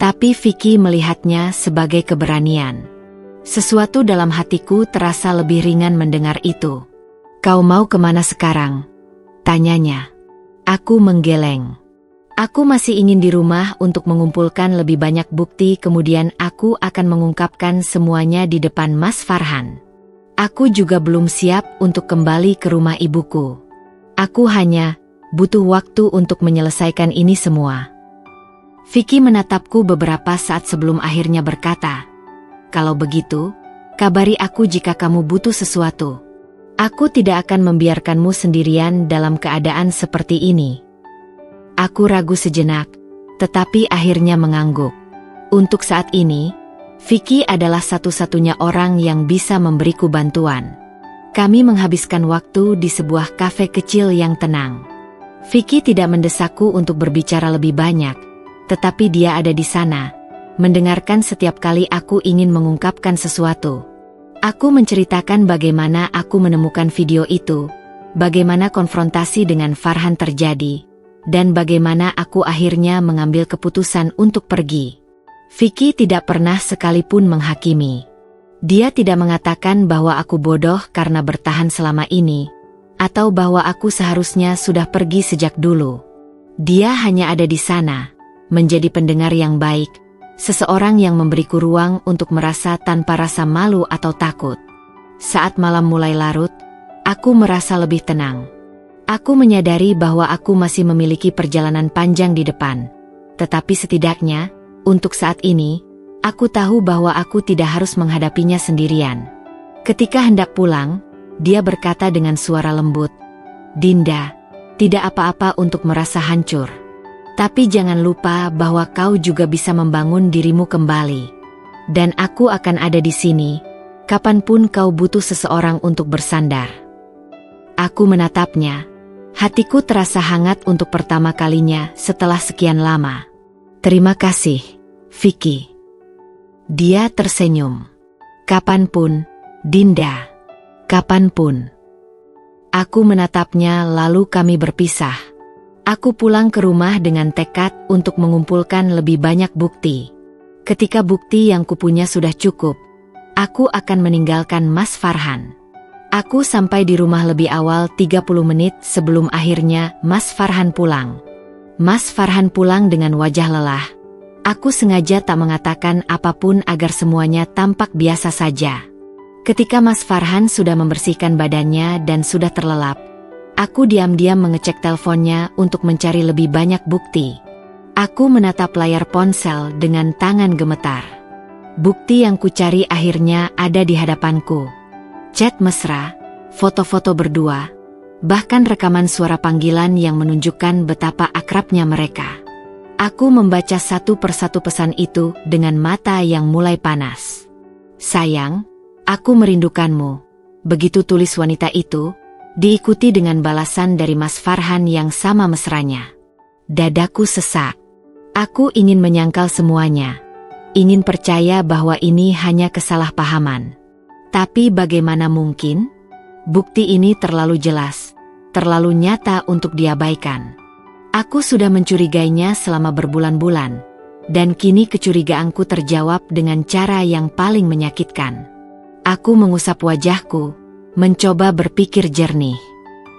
Tapi Vicky melihatnya sebagai keberanian. Sesuatu dalam hatiku terasa lebih ringan mendengar itu. Kau mau kemana sekarang? Tanyanya. Aku menggeleng. Aku masih ingin di rumah untuk mengumpulkan lebih banyak bukti, kemudian aku akan mengungkapkan semuanya di depan Mas Farhan. Aku juga belum siap untuk kembali ke rumah ibuku. Aku hanya butuh waktu untuk menyelesaikan ini semua. Vicky menatapku beberapa saat sebelum akhirnya berkata, kalau begitu, Kabari aku jika kamu butuh sesuatu. Aku tidak akan membiarkanmu sendirian dalam keadaan seperti ini. Aku ragu sejenak, tetapi akhirnya mengangguk. Untuk saat ini, Vicky adalah satu-satunya orang yang bisa memberiku bantuan. Kami menghabiskan waktu di sebuah kafe kecil yang tenang. Vicky tidak mendesakku untuk berbicara lebih banyak, tetapi dia ada di sana, mendengarkan setiap kali aku ingin mengungkapkan sesuatu. Aku menceritakan bagaimana aku menemukan video itu, bagaimana konfrontasi dengan Farhan terjadi, dan bagaimana aku akhirnya mengambil keputusan untuk pergi. Vicky tidak pernah sekalipun menghakimi. Dia tidak mengatakan bahwa aku bodoh karena bertahan selama ini, atau bahwa aku seharusnya sudah pergi sejak dulu. Dia hanya ada di sana, menjadi pendengar yang baik, seseorang yang memberiku ruang untuk merasa tanpa rasa malu atau takut. Saat malam mulai larut, aku merasa lebih tenang. Aku menyadari bahwa aku masih memiliki perjalanan panjang di depan, tetapi setidaknya, untuk saat ini, aku tahu bahwa aku tidak harus menghadapinya sendirian. Ketika hendak pulang, dia berkata dengan suara lembut, "Dinda, tidak apa-apa untuk merasa hancur. Tapi jangan lupa bahwa kau juga bisa membangun dirimu kembali. Dan aku akan ada di sini, kapanpun kau butuh seseorang untuk bersandar." Aku menatapnya. Hatiku terasa hangat untuk pertama kalinya setelah sekian lama. "Terima kasih, Vicky." Dia tersenyum. "Kapanpun, Dinda. Kapanpun." Aku menatapnya lalu kami berpisah. Aku pulang ke rumah dengan tekad untuk mengumpulkan lebih banyak bukti. Ketika bukti yang kupunya sudah cukup, aku akan meninggalkan Mas Farhan. Aku sampai di rumah lebih awal 30 menit sebelum akhirnya Mas Farhan pulang. Mas Farhan pulang dengan wajah lelah. Aku sengaja tak mengatakan apapun agar semuanya tampak biasa saja. Ketika Mas Farhan sudah membersihkan badannya dan sudah terlelap, aku diam-diam mengecek teleponnya untuk mencari lebih banyak bukti. Aku menatap layar ponsel dengan tangan gemetar. Bukti yang kucari akhirnya ada di hadapanku. Chat mesra, foto-foto berdua, bahkan rekaman suara panggilan yang menunjukkan betapa akrabnya mereka. Aku membaca satu persatu pesan itu dengan mata yang mulai panas. "Sayang, aku merindukanmu." Begitu tulis wanita itu, diikuti dengan balasan dari Mas Farhan yang sama mesranya. Dadaku sesak. Aku ingin menyangkal semuanya. Ingin percaya bahwa ini hanya kesalahpahaman. Tapi bagaimana mungkin? Bukti ini terlalu jelas, terlalu nyata untuk diabaikan. Aku sudah mencurigainya selama berbulan-bulan, dan kini kecurigaanku terjawab dengan cara yang paling menyakitkan. Aku mengusap wajahku, mencoba berpikir jernih.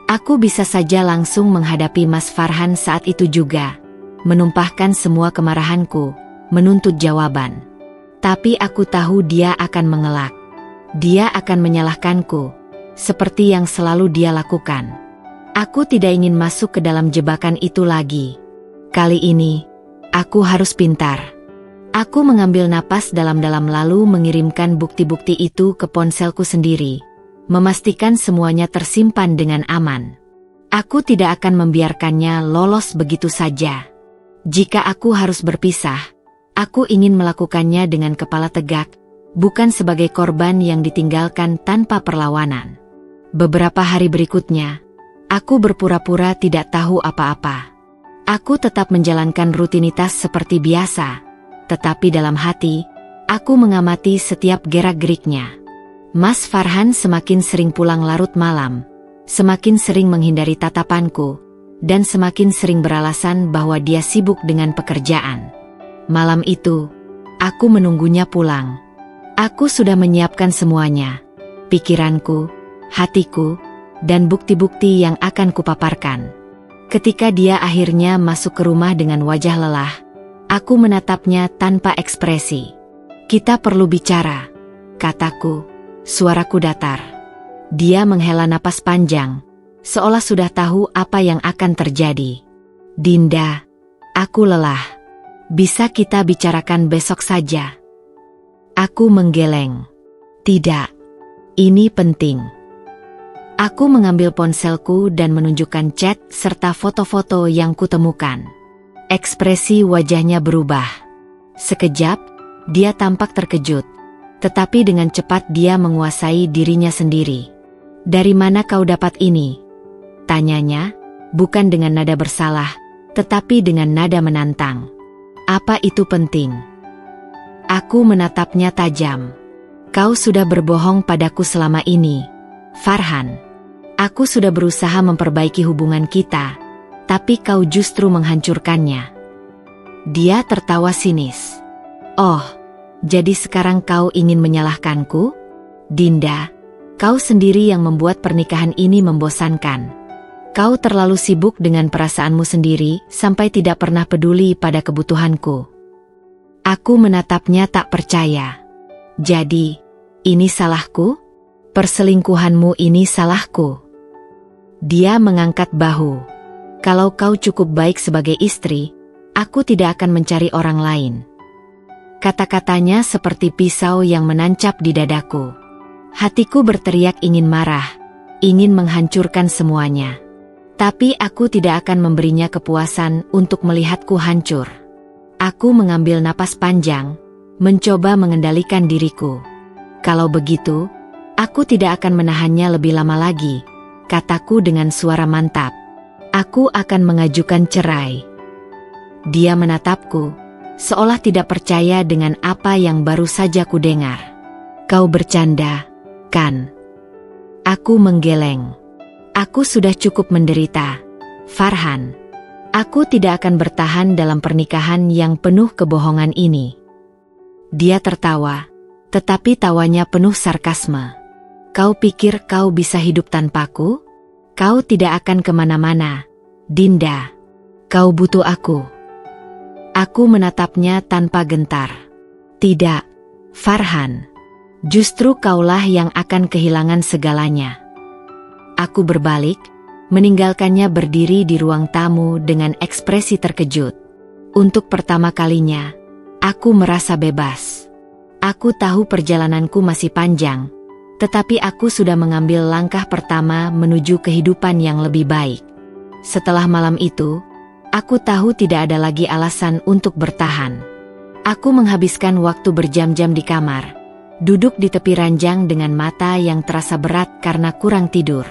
Aku bisa saja langsung menghadapi Mas Farhan saat itu juga, menumpahkan semua kemarahanku, menuntut jawaban. Tapi aku tahu dia akan mengelak. Dia akan menyalahkanku, seperti yang selalu dia lakukan. Aku tidak ingin masuk ke dalam jebakan itu lagi. Kali ini, aku harus pintar. Aku mengambil napas dalam-dalam lalu mengirimkan bukti-bukti itu ke ponselku sendiri, memastikan semuanya tersimpan dengan aman. Aku tidak akan membiarkannya lolos begitu saja. Jika aku harus berpisah, aku ingin melakukannya dengan kepala tegak, bukan sebagai korban yang ditinggalkan tanpa perlawanan. Beberapa hari berikutnya, aku berpura-pura tidak tahu apa-apa. Aku tetap menjalankan rutinitas seperti biasa, tetapi dalam hati, aku mengamati setiap gerak-geriknya. Mas Farhan semakin sering pulang larut malam, semakin sering menghindari tatapanku, dan semakin sering beralasan bahwa dia sibuk dengan pekerjaan. Malam itu, aku menunggunya pulang. Aku sudah menyiapkan semuanya, pikiranku, hatiku, dan bukti-bukti yang akan kupaparkan. Ketika dia akhirnya masuk ke rumah dengan wajah lelah, aku menatapnya tanpa ekspresi. "Kita perlu bicara," kataku, suaraku datar. Dia menghela napas panjang, seolah sudah tahu apa yang akan terjadi. "Dinda, aku lelah. Bisa kita bicarakan besok saja?" Aku menggeleng. Tidak. Ini penting. Aku mengambil ponselku dan menunjukkan chat serta foto-foto yang kutemukan. Ekspresi wajahnya berubah. Sekejap, dia tampak terkejut. Tetapi dengan cepat dia menguasai dirinya sendiri. "Dari mana kau dapat ini?" tanyanya, bukan dengan nada bersalah, tetapi dengan nada menantang. "Apa itu penting?" Aku menatapnya tajam. "Kau sudah berbohong padaku selama ini, Farhan. Aku sudah berusaha memperbaiki hubungan kita, tapi kau justru menghancurkannya." Dia tertawa sinis. "Oh, jadi sekarang kau ingin menyalahkanku? Dinda, kau sendiri yang membuat pernikahan ini membosankan. Kau terlalu sibuk dengan perasaanmu sendiri sampai tidak pernah peduli pada kebutuhanku." Aku menatapnya tak percaya. "Jadi, ini salahku? Perselingkuhanmu ini salahku?" Dia mengangkat bahu. "Kalau kau cukup baik sebagai istri, aku tidak akan mencari orang lain." Kata-katanya seperti pisau yang menancap di dadaku. Hatiku berteriak ingin marah, ingin menghancurkan semuanya. Tapi aku tidak akan memberinya kepuasan untuk melihatku hancur. Aku mengambil napas panjang, mencoba mengendalikan diriku. "Kalau begitu, aku tidak akan menahannya lebih lama lagi," kataku dengan suara mantap. "Aku akan mengajukan cerai." Dia menatapku, seolah tidak percaya dengan apa yang baru saja kudengar. "Kau bercanda, kan?" Aku menggeleng. "Aku sudah cukup menderita, Farhan. Aku tidak akan bertahan dalam pernikahan yang penuh kebohongan ini." Dia tertawa, tetapi tawanya penuh sarkasme. "Kau pikir kau bisa hidup tanpaku? Kau tidak akan kemana-mana, Dinda. Kau butuh aku." Aku menatapnya tanpa gentar. "Tidak, Farhan. Justru kaulah yang akan kehilangan segalanya." Aku berbalik, meninggalkannya berdiri di ruang tamu dengan ekspresi terkejut. Untuk pertama kalinya, aku merasa bebas. Aku tahu perjalananku masih panjang, tetapi aku sudah mengambil langkah pertama menuju kehidupan yang lebih baik. Setelah malam itu, aku tahu tidak ada lagi alasan untuk bertahan. Aku menghabiskan waktu berjam-jam di kamar, duduk di tepi ranjang dengan mata yang terasa berat karena kurang tidur.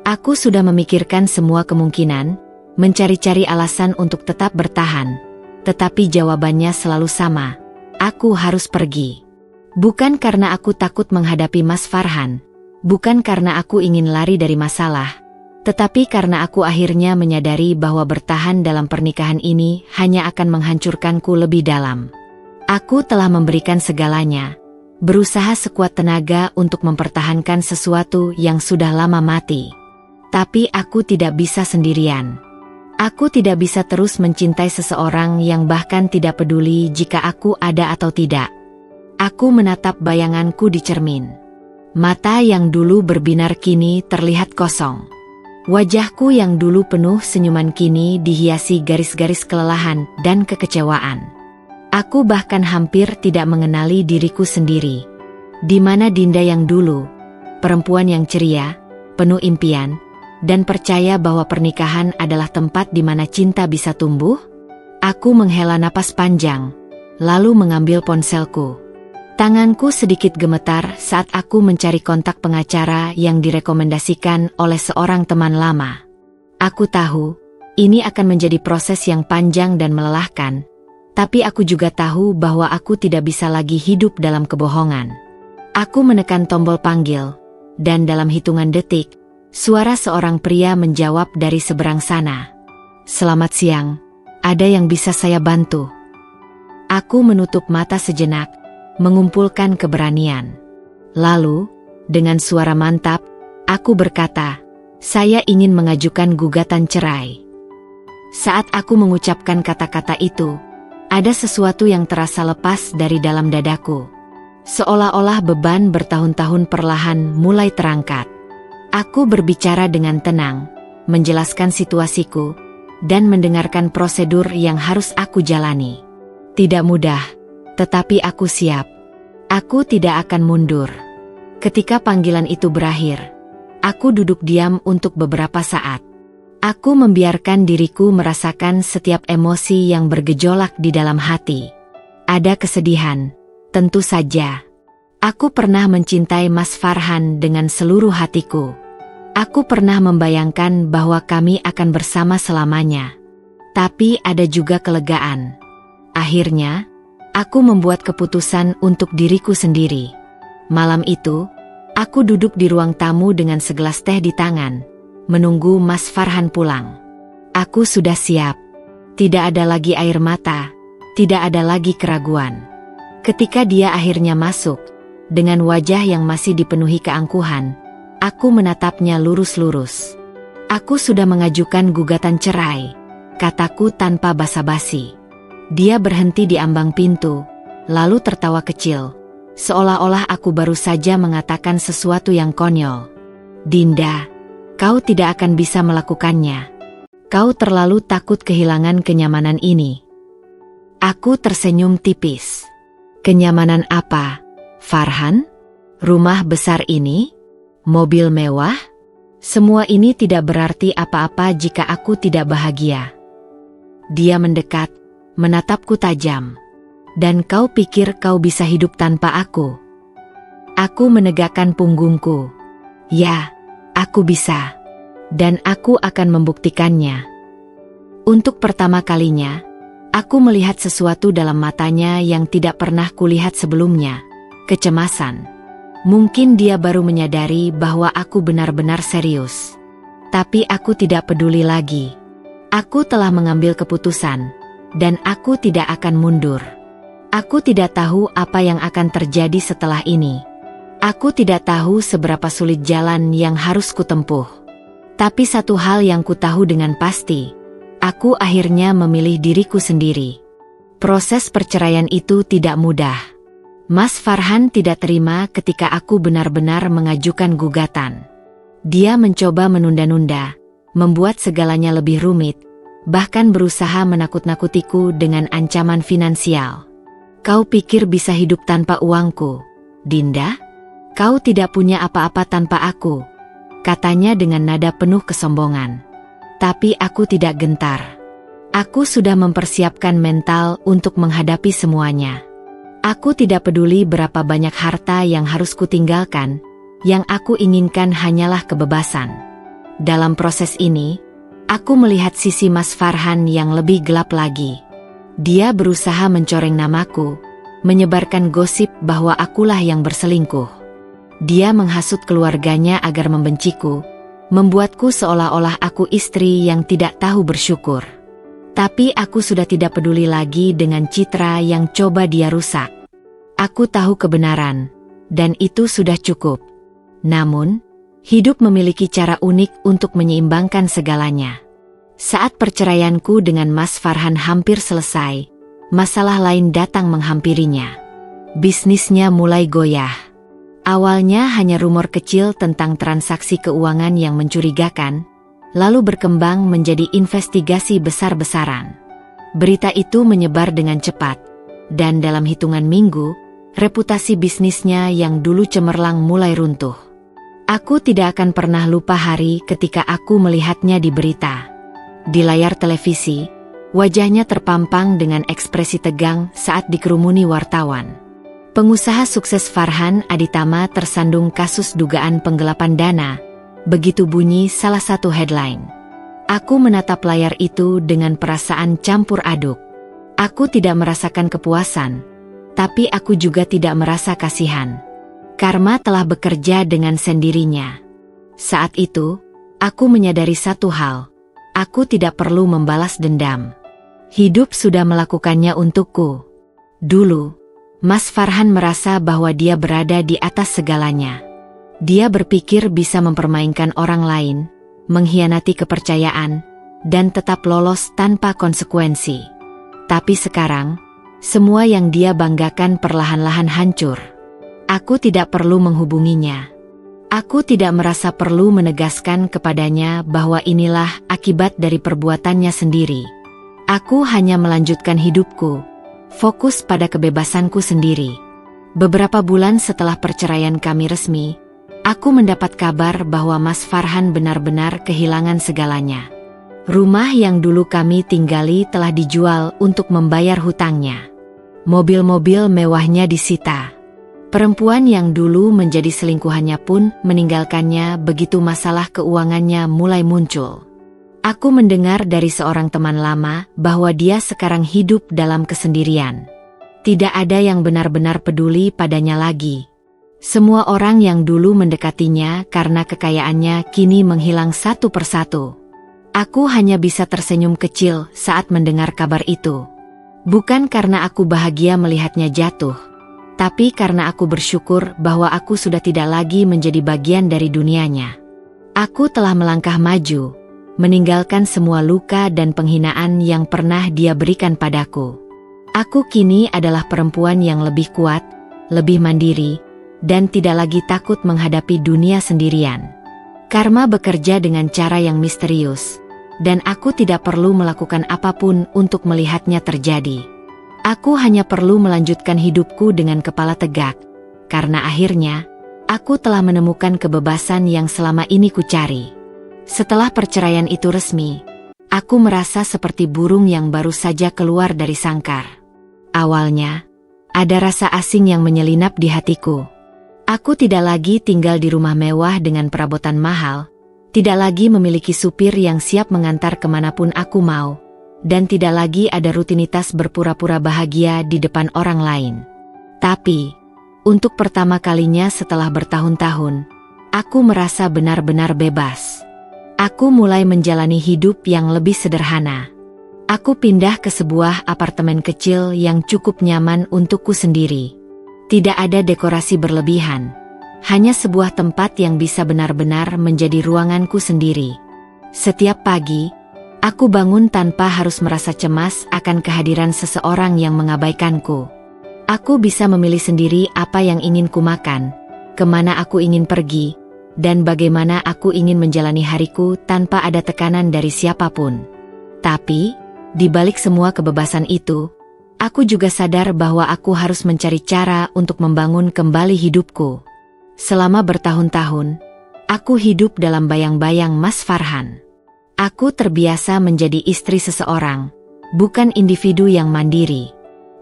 Aku sudah memikirkan semua kemungkinan, mencari-cari alasan untuk tetap bertahan, tetapi jawabannya selalu sama: aku harus pergi. Bukan karena aku takut menghadapi Mas Farhan, bukan karena aku ingin lari dari masalah, tetapi karena aku akhirnya menyadari bahwa bertahan dalam pernikahan ini hanya akan menghancurkanku lebih dalam. Aku telah memberikan segalanya, berusaha sekuat tenaga untuk mempertahankan sesuatu yang sudah lama mati. Tapi aku tidak bisa sendirian. Aku tidak bisa terus mencintai seseorang yang bahkan tidak peduli jika aku ada atau tidak. Aku menatap bayanganku di cermin. Mata yang dulu berbinar kini terlihat kosong. Wajahku yang dulu penuh senyuman kini dihiasi garis-garis kelelahan dan kekecewaan. Aku bahkan hampir tidak mengenali diriku sendiri. Di mana Dinda yang dulu, perempuan yang ceria, penuh impian, dan percaya bahwa pernikahan adalah tempat di mana cinta bisa tumbuh? Aku menghela napas panjang, lalu mengambil ponselku. Tanganku sedikit gemetar saat aku mencari kontak pengacara yang direkomendasikan oleh seorang teman lama. Aku tahu, ini akan menjadi proses yang panjang dan melelahkan, tapi aku juga tahu bahwa aku tidak bisa lagi hidup dalam kebohongan. Aku menekan tombol panggil, dan dalam hitungan detik, suara seorang pria menjawab dari seberang sana. "Selamat siang, ada yang bisa saya bantu?" Aku menutup mata sejenak, mengumpulkan keberanian. Lalu, dengan suara mantap, aku berkata, "Saya ingin mengajukan gugatan cerai." Saat aku mengucapkan kata-kata itu, ada sesuatu yang terasa lepas dari dalam dadaku. Seolah-olah beban bertahun-tahun perlahan mulai terangkat. Aku berbicara dengan tenang, menjelaskan situasiku, dan mendengarkan prosedur yang harus aku jalani. Tidak mudah, tetapi aku siap. Aku tidak akan mundur. Ketika panggilan itu berakhir, aku duduk diam untuk beberapa saat. Aku membiarkan diriku merasakan setiap emosi yang bergejolak di dalam hati. Ada kesedihan, tentu saja. Aku pernah mencintai Mas Farhan dengan seluruh hatiku. Aku pernah membayangkan bahwa kami akan bersama selamanya. Tapi ada juga kelegaan. Akhirnya, aku membuat keputusan untuk diriku sendiri. Malam itu, aku duduk di ruang tamu dengan segelas teh di tangan, menunggu Mas Farhan pulang. Aku sudah siap. Tidak ada lagi air mata, tidak ada lagi keraguan. Ketika dia akhirnya masuk, dengan wajah yang masih dipenuhi keangkuhan, aku menatapnya lurus-lurus. Aku sudah mengajukan gugatan cerai, kataku tanpa basa-basi. Dia berhenti di ambang pintu, lalu tertawa kecil, seolah-olah aku baru saja mengatakan sesuatu yang konyol. Dinda, kau tidak akan bisa melakukannya. Kau terlalu takut kehilangan kenyamanan ini. Aku tersenyum tipis. Kenyamanan apa, Farhan? Rumah besar ini? Mobil mewah? Semua ini tidak berarti apa-apa jika aku tidak bahagia. Dia mendekat, menatapku tajam. Dan kau pikir kau bisa hidup tanpa aku? Aku menegakkan punggungku. Ya, aku bisa. Dan aku akan membuktikannya. Untuk pertama kalinya, aku melihat sesuatu dalam matanya yang tidak pernah kulihat sebelumnya. Kecemasan. Mungkin dia baru menyadari bahwa aku benar-benar serius. Tapi aku tidak peduli lagi. Aku telah mengambil keputusan. Dan aku tidak akan mundur. Aku tidak tahu apa yang akan terjadi setelah ini. Aku tidak tahu seberapa sulit jalan yang harus kutempuh. Tapi satu hal yang ku tahu dengan pasti, aku akhirnya memilih diriku sendiri. Proses perceraian itu tidak mudah. Mas Farhan tidak terima ketika aku benar-benar mengajukan gugatan. Dia mencoba menunda-nunda, membuat segalanya lebih rumit, bahkan berusaha menakut-nakutiku dengan ancaman finansial. Kau pikir bisa hidup tanpa uangku, Dinda? Kau tidak punya apa-apa tanpa aku, katanya dengan nada penuh kesombongan. Tapi aku tidak gentar. Aku sudah mempersiapkan mental untuk menghadapi semuanya. Aku tidak peduli berapa banyak harta yang harus kutinggalkan, yang aku inginkan hanyalah kebebasan. Dalam proses ini, aku melihat sisi Mas Farhan yang lebih gelap lagi. Dia berusaha mencoreng namaku, menyebarkan gosip bahwa akulah yang berselingkuh. Dia menghasut keluarganya agar membenciku, membuatku seolah-olah aku istri yang tidak tahu bersyukur. Tapi aku sudah tidak peduli lagi dengan citra yang coba dia rusak. Aku tahu kebenaran, dan itu sudah cukup. Namun, hidup memiliki cara unik untuk menyeimbangkan segalanya. Saat perceraianku dengan Mas Farhan hampir selesai, masalah lain datang menghampirinya. Bisnisnya mulai goyah. Awalnya hanya rumor kecil tentang transaksi keuangan yang mencurigakan, lalu berkembang menjadi investigasi besar-besaran. Berita itu menyebar dengan cepat, dan dalam hitungan minggu, reputasi bisnisnya yang dulu cemerlang mulai runtuh. Aku tidak akan pernah lupa hari ketika aku melihatnya di berita. Di layar televisi, wajahnya terpampang dengan ekspresi tegang saat dikerumuni wartawan. Pengusaha sukses Farhan Aditama tersandung kasus dugaan penggelapan dana, begitu bunyi salah satu headline. Aku menatap layar itu dengan perasaan campur aduk. Aku tidak merasakan kepuasan, tapi aku juga tidak merasa kasihan. Karma telah bekerja dengan sendirinya. Saat itu, aku menyadari satu hal. Aku tidak perlu membalas dendam. Hidup sudah melakukannya untukku. Dulu, Mas Farhan merasa bahwa dia berada di atas segalanya. Dia berpikir bisa mempermainkan orang lain, mengkhianati kepercayaan, dan tetap lolos tanpa konsekuensi. Tapi sekarang, semua yang dia banggakan perlahan-lahan hancur. Aku tidak perlu menghubunginya. Aku tidak merasa perlu menegaskan kepadanya bahwa inilah akibat dari perbuatannya sendiri. Aku hanya melanjutkan hidupku, fokus pada kebebasanku sendiri. Beberapa bulan setelah perceraian kami resmi, aku mendapat kabar bahwa Mas Farhan benar-benar kehilangan segalanya. Rumah yang dulu kami tinggali telah dijual untuk membayar hutangnya. Mobil-mobil mewahnya disita. Perempuan yang dulu menjadi selingkuhannya pun meninggalkannya begitu masalah keuangannya mulai muncul. Aku mendengar dari seorang teman lama bahwa dia sekarang hidup dalam kesendirian. Tidak ada yang benar-benar peduli padanya lagi. Semua orang yang dulu mendekatinya karena kekayaannya kini menghilang satu persatu. Aku hanya bisa tersenyum kecil saat mendengar kabar itu. Bukan karena aku bahagia melihatnya jatuh, tapi karena aku bersyukur bahwa aku sudah tidak lagi menjadi bagian dari dunianya. Aku telah melangkah maju, meninggalkan semua luka dan penghinaan yang pernah dia berikan padaku. Aku kini adalah perempuan yang lebih kuat, lebih mandiri, dan tidak lagi takut menghadapi dunia sendirian. Karma bekerja dengan cara yang misterius, dan aku tidak perlu melakukan apapun untuk melihatnya terjadi. Aku hanya perlu melanjutkan hidupku dengan kepala tegak, karena akhirnya, aku telah menemukan kebebasan yang selama ini kucari. Setelah perceraian itu resmi, aku merasa seperti burung yang baru saja keluar dari sangkar. Awalnya, ada rasa asing yang menyelinap di hatiku. Aku tidak lagi tinggal di rumah mewah dengan perabotan mahal, tidak lagi memiliki supir yang siap mengantar kemanapun aku mau, dan tidak lagi ada rutinitas berpura-pura bahagia di depan orang lain. Tapi, untuk pertama kalinya setelah bertahun-tahun, aku merasa benar-benar bebas. Aku mulai menjalani hidup yang lebih sederhana. Aku pindah ke sebuah apartemen kecil yang cukup nyaman untukku sendiri. Tidak ada dekorasi berlebihan, hanya sebuah tempat yang bisa benar-benar menjadi ruanganku sendiri. Setiap pagi, aku bangun tanpa harus merasa cemas akan kehadiran seseorang yang mengabaikanku. Aku bisa memilih sendiri apa yang ingin kumakan, kemana aku ingin pergi, dan bagaimana aku ingin menjalani hariku tanpa ada tekanan dari siapapun. Tapi, di balik semua kebebasan itu, aku juga sadar bahwa aku harus mencari cara untuk membangun kembali hidupku. Selama bertahun-tahun, aku hidup dalam bayang-bayang Mas Farhan. Aku terbiasa menjadi istri seseorang, bukan individu yang mandiri.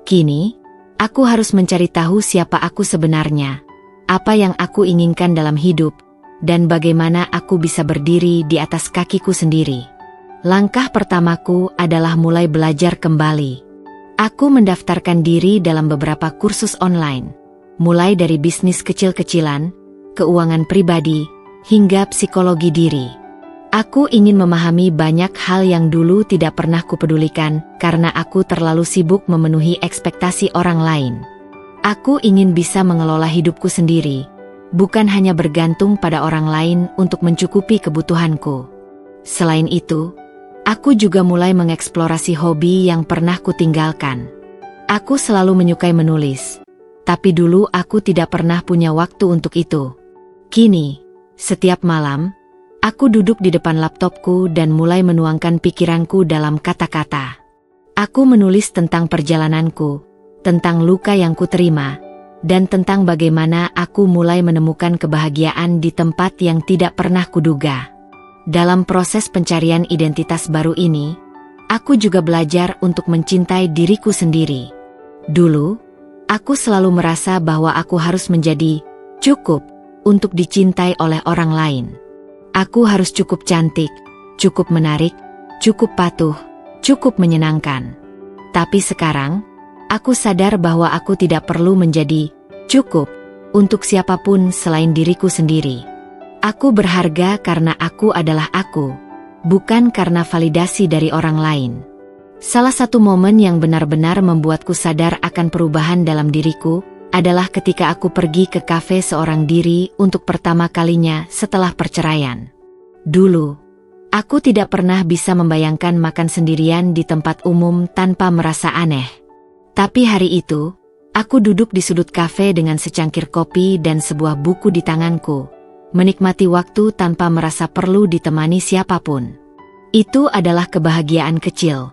Kini, aku harus mencari tahu siapa aku sebenarnya, apa yang aku inginkan dalam hidup, dan bagaimana aku bisa berdiri di atas kakiku sendiri. Langkah pertamaku adalah mulai belajar kembali. Aku mendaftarkan diri dalam beberapa kursus online, mulai dari bisnis kecil-kecilan, keuangan pribadi, hingga psikologi diri. Aku ingin memahami banyak hal yang dulu tidak pernah kupedulikan karena aku terlalu sibuk memenuhi ekspektasi orang lain. Aku ingin bisa mengelola hidupku sendiri, bukan hanya bergantung pada orang lain untuk mencukupi kebutuhanku. Selain itu, aku juga mulai mengeksplorasi hobi yang pernah kutinggalkan. Aku selalu menyukai menulis, tapi dulu aku tidak pernah punya waktu untuk itu. Kini, setiap malam, aku duduk di depan laptopku dan mulai menuangkan pikiranku dalam kata-kata. Aku menulis tentang perjalananku, tentang luka yang kuterima, dan tentang bagaimana aku mulai menemukan kebahagiaan di tempat yang tidak pernah kuduga. Dalam proses pencarian identitas baru ini, aku juga belajar untuk mencintai diriku sendiri. Dulu, aku selalu merasa bahwa aku harus menjadi cukup untuk dicintai oleh orang lain. Aku harus cukup cantik, cukup menarik, cukup patuh, cukup menyenangkan. Tapi sekarang, aku sadar bahwa aku tidak perlu menjadi cukup untuk siapapun selain diriku sendiri. Aku berharga karena aku adalah aku, bukan karena validasi dari orang lain. Salah satu momen yang benar-benar membuatku sadar akan perubahan dalam diriku adalah ketika aku pergi ke kafe seorang diri untuk pertama kalinya setelah perceraian. Dulu, aku tidak pernah bisa membayangkan makan sendirian di tempat umum tanpa merasa aneh. Tapi hari itu, aku duduk di sudut kafe dengan secangkir kopi dan sebuah buku di tanganku, menikmati waktu tanpa merasa perlu ditemani siapapun. Itu adalah kebahagiaan kecil,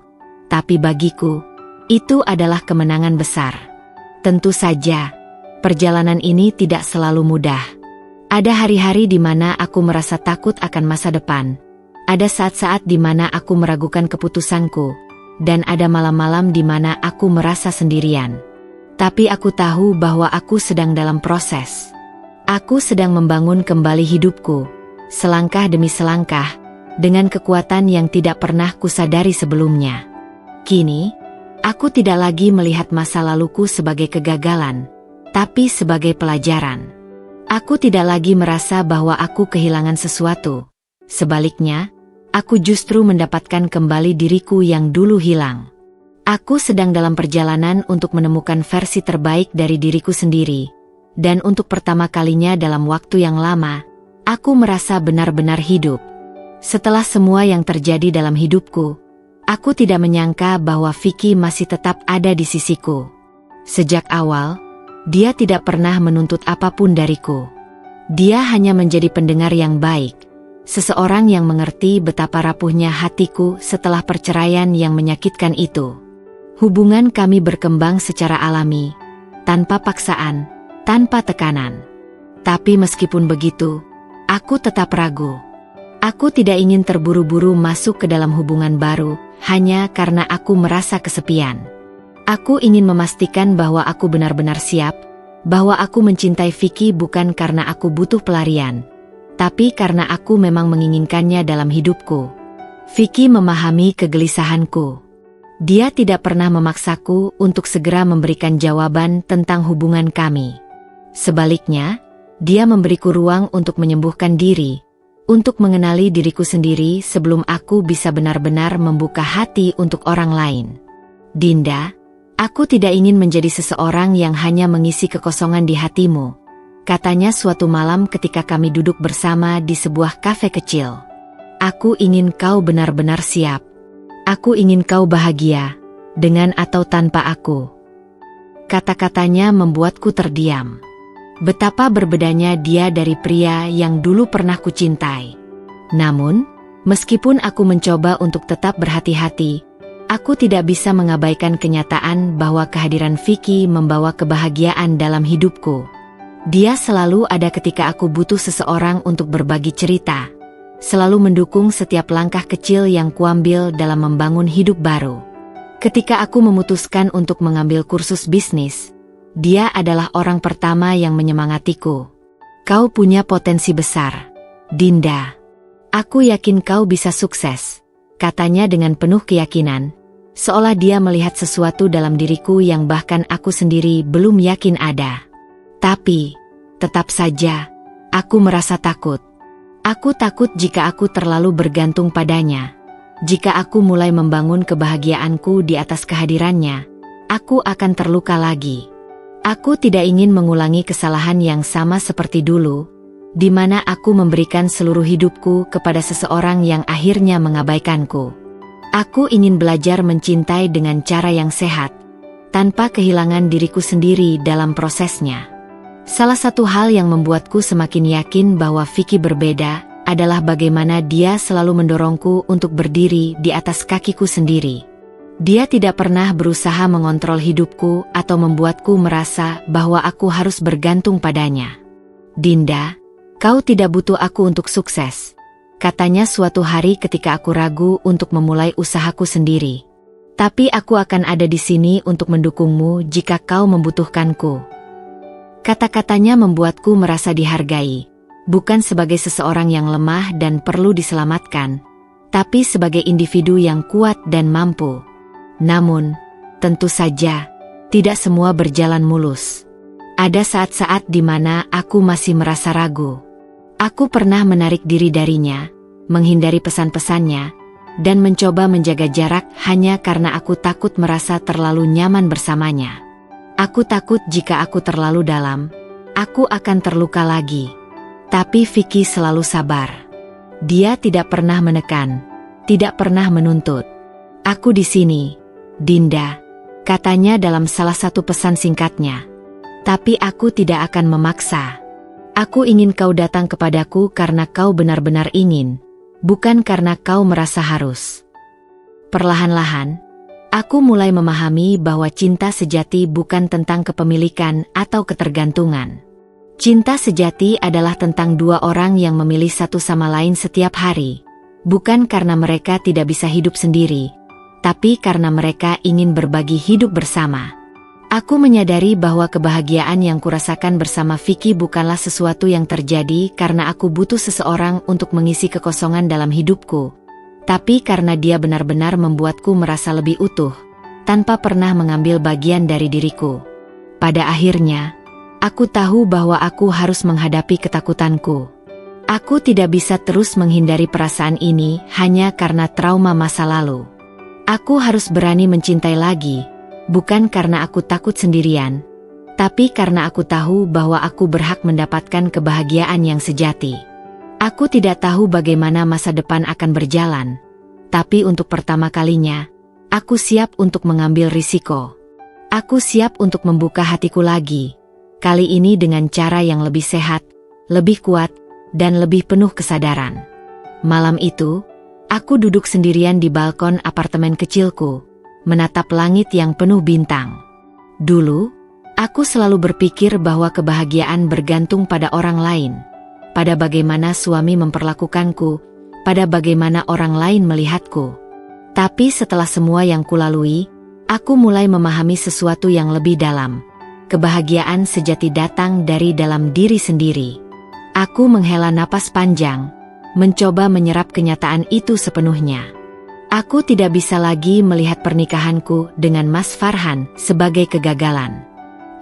tapi bagiku, itu adalah kemenangan besar. Tentu saja, perjalanan ini tidak selalu mudah. Ada hari-hari di mana aku merasa takut akan masa depan. Ada saat-saat di mana aku meragukan keputusanku. Dan ada malam-malam di mana aku merasa sendirian. Tapi aku tahu bahwa aku sedang dalam proses. Aku sedang membangun kembali hidupku, selangkah demi selangkah, dengan kekuatan yang tidak pernah kusadari sebelumnya. Kini, aku tidak lagi melihat masa laluku sebagai kegagalan, tapi sebagai pelajaran. Aku tidak lagi merasa bahwa aku kehilangan sesuatu. Sebaliknya, aku justru mendapatkan kembali diriku yang dulu hilang. Aku sedang dalam perjalanan untuk menemukan versi terbaik dari diriku sendiri. Dan untuk pertama kalinya dalam waktu yang lama, aku merasa benar-benar hidup. Setelah semua yang terjadi dalam hidupku, aku tidak menyangka bahwa Vicky masih tetap ada di sisiku. Sejak awal, dia tidak pernah menuntut apapun dariku. Dia hanya menjadi pendengar yang baik, seseorang yang mengerti betapa rapuhnya hatiku setelah perceraian yang menyakitkan itu. Hubungan kami berkembang secara alami, tanpa paksaan, tanpa tekanan. Tapi meskipun begitu, aku tetap ragu. Aku tidak ingin terburu-buru masuk ke dalam hubungan baru, hanya karena aku merasa kesepian. Aku ingin memastikan bahwa aku benar-benar siap, bahwa aku mencintai Vicky bukan karena aku butuh pelarian, tapi karena aku memang menginginkannya dalam hidupku. Vicky memahami kegelisahanku. Dia tidak pernah memaksaku untuk segera memberikan jawaban tentang hubungan kami. Sebaliknya, dia memberiku ruang untuk menyembuhkan diri, untuk mengenali diriku sendiri sebelum aku bisa benar-benar membuka hati untuk orang lain. Dinda, aku tidak ingin menjadi seseorang yang hanya mengisi kekosongan di hatimu, katanya suatu malam ketika kami duduk bersama di sebuah kafe kecil. Aku ingin kau benar-benar siap. Aku ingin kau bahagia, dengan atau tanpa aku. Kata-katanya membuatku terdiam. Betapa berbedanya dia dari pria yang dulu pernah kucintai. Namun, meskipun aku mencoba untuk tetap berhati-hati, aku tidak bisa mengabaikan kenyataan bahwa kehadiran Vicky membawa kebahagiaan dalam hidupku. Dia selalu ada ketika aku butuh seseorang untuk berbagi cerita, selalu mendukung setiap langkah kecil yang kuambil dalam membangun hidup baru. Ketika aku memutuskan untuk mengambil kursus bisnis, dia adalah orang pertama yang menyemangatiku. Kau punya potensi besar, Dinda. Aku yakin kau bisa sukses, katanya dengan penuh keyakinan, seolah dia melihat sesuatu dalam diriku yang bahkan aku sendiri belum yakin ada. Tapi, tetap saja, aku merasa takut. Aku takut jika aku terlalu bergantung padanya. Jika aku mulai membangun kebahagiaanku di atas kehadirannya, aku akan terluka lagi. Aku tidak ingin mengulangi kesalahan yang sama seperti dulu, di mana aku memberikan seluruh hidupku kepada seseorang yang akhirnya mengabaikanku. Aku ingin belajar mencintai dengan cara yang sehat, tanpa kehilangan diriku sendiri dalam prosesnya. Salah satu hal yang membuatku semakin yakin bahwa Vicky berbeda adalah bagaimana dia selalu mendorongku untuk berdiri di atas kakiku sendiri. Dia tidak pernah berusaha mengontrol hidupku atau membuatku merasa bahwa aku harus bergantung padanya. Dinda, kau tidak butuh aku untuk sukses, katanya suatu hari ketika aku ragu untuk memulai usahaku sendiri. Tapi aku akan ada di sini untuk mendukungmu jika kau membutuhkanku. Kata-katanya membuatku merasa dihargai, bukan sebagai seseorang yang lemah dan perlu diselamatkan, tapi sebagai individu yang kuat dan mampu. Namun, tentu saja, tidak semua berjalan mulus. Ada saat-saat di mana aku masih merasa ragu. Aku pernah menarik diri darinya, menghindari pesan-pesannya, dan mencoba menjaga jarak hanya karena aku takut merasa terlalu nyaman bersamanya. Aku takut jika aku terlalu dalam, aku akan terluka lagi. Tapi Vicky selalu sabar. Dia tidak pernah menekan, tidak pernah menuntut. Aku di sini, Dinda, katanya dalam salah satu pesan singkatnya. Tapi aku tidak akan memaksa. Aku ingin kau datang kepadaku karena kau benar-benar ingin, bukan karena kau merasa harus. Perlahan-lahan, Aku mulai memahami bahwa cinta sejati bukan tentang kepemilikan atau ketergantungan. Cinta sejati adalah tentang dua orang yang memilih satu sama lain setiap hari. Bukan karena mereka tidak bisa hidup sendiri, tapi karena mereka ingin berbagi hidup bersama. Aku menyadari bahwa kebahagiaan yang kurasakan bersama Vicky bukanlah sesuatu yang terjadi karena aku butuh seseorang untuk mengisi kekosongan dalam hidupku, tapi karena dia benar-benar membuatku merasa lebih utuh, tanpa pernah mengambil bagian dari diriku. Pada akhirnya, aku tahu bahwa aku harus menghadapi ketakutanku. Aku tidak bisa terus menghindari perasaan ini hanya karena trauma masa lalu. Aku harus berani mencintai lagi. Bukan karena aku takut sendirian, tapi karena aku tahu bahwa aku berhak mendapatkan kebahagiaan yang sejati. Aku tidak tahu bagaimana masa depan akan berjalan, tapi untuk pertama kalinya, aku siap untuk mengambil risiko. Aku siap untuk membuka hatiku lagi, kali ini dengan cara yang lebih sehat, lebih kuat, dan lebih penuh kesadaran. Malam itu, aku duduk sendirian di balkon apartemen kecilku, menatap langit yang penuh bintang. Dulu, aku selalu berpikir bahwa kebahagiaan bergantung pada orang lain, pada bagaimana suami memperlakukanku, pada bagaimana orang lain melihatku. Tapi setelah semua yang kulalui, aku mulai memahami sesuatu yang lebih dalam. Kebahagiaan sejati datang dari dalam diri sendiri. Aku menghela napas panjang, mencoba menyerap kenyataan itu sepenuhnya. Aku tidak bisa lagi melihat pernikahanku dengan Mas Farhan sebagai kegagalan.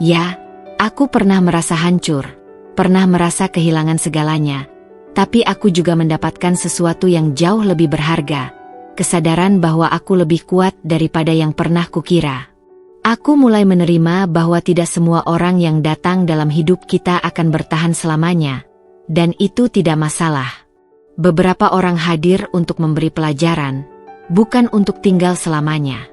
Ya, aku pernah merasa hancur, pernah merasa kehilangan segalanya, tapi aku juga mendapatkan sesuatu yang jauh lebih berharga, kesadaran bahwa aku lebih kuat daripada yang pernah kukira. Aku mulai menerima bahwa tidak semua orang yang datang dalam hidup kita akan bertahan selamanya, dan itu tidak masalah. Beberapa orang hadir untuk memberi pelajaran, bukan untuk tinggal selamanya.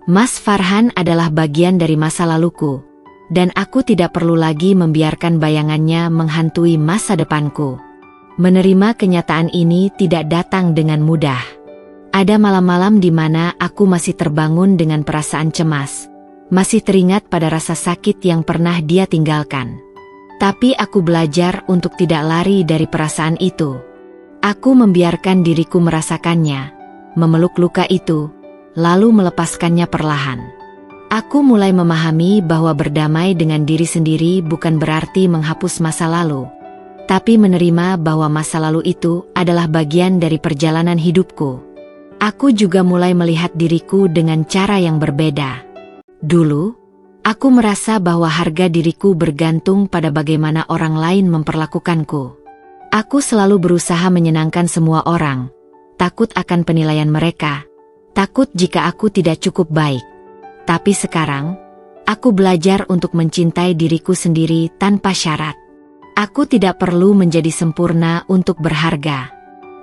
Mas Farhan adalah bagian dari masa laluku, dan aku tidak perlu lagi membiarkan bayangannya menghantui masa depanku. Menerima kenyataan ini tidak datang dengan mudah. Ada malam-malam di mana aku masih terbangun dengan perasaan cemas, masih teringat pada rasa sakit yang pernah dia tinggalkan. Tapi aku belajar untuk tidak lari dari perasaan itu. Aku membiarkan diriku merasakannya, memeluk luka itu, lalu melepaskannya perlahan. Aku mulai memahami bahwa berdamai dengan diri sendiri bukan berarti menghapus masa lalu, tapi menerima bahwa masa lalu itu adalah bagian dari perjalanan hidupku. Aku juga mulai melihat diriku dengan cara yang berbeda. Dulu, aku merasa bahwa harga diriku bergantung pada bagaimana orang lain memperlakukanku. Aku selalu berusaha menyenangkan semua orang, takut akan penilaian mereka, takut jika aku tidak cukup baik. Tapi sekarang, aku belajar untuk mencintai diriku sendiri tanpa syarat. Aku tidak perlu menjadi sempurna untuk berharga.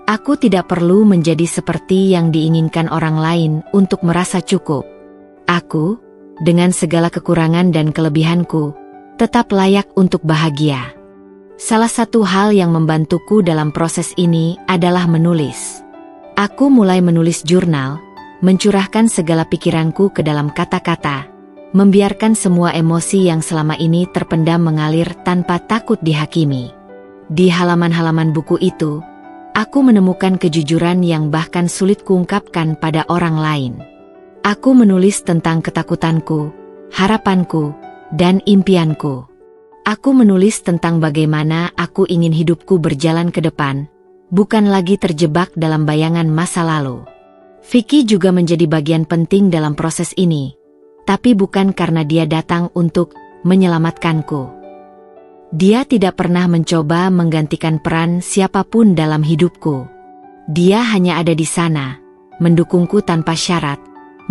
Aku tidak perlu menjadi seperti yang diinginkan orang lain untuk merasa cukup. Aku, dengan segala kekurangan dan kelebihanku, tetap layak untuk bahagia. Salah satu hal yang membantuku dalam proses ini adalah menulis. Aku mulai menulis jurnal, mencurahkan segala pikiranku ke dalam kata-kata, membiarkan semua emosi yang selama ini terpendam mengalir tanpa takut dihakimi. Di halaman-halaman buku itu, aku menemukan kejujuran yang bahkan sulit kuungkapkan pada orang lain. Aku menulis tentang ketakutanku, harapanku, dan impianku. Aku menulis tentang bagaimana aku ingin hidupku berjalan ke depan, bukan lagi terjebak dalam bayangan masa lalu. Vicky juga menjadi bagian penting dalam proses ini, tapi bukan karena dia datang untuk menyelamatkanku. Dia tidak pernah mencoba menggantikan peran siapapun dalam hidupku. Dia hanya ada di sana, mendukungku tanpa syarat,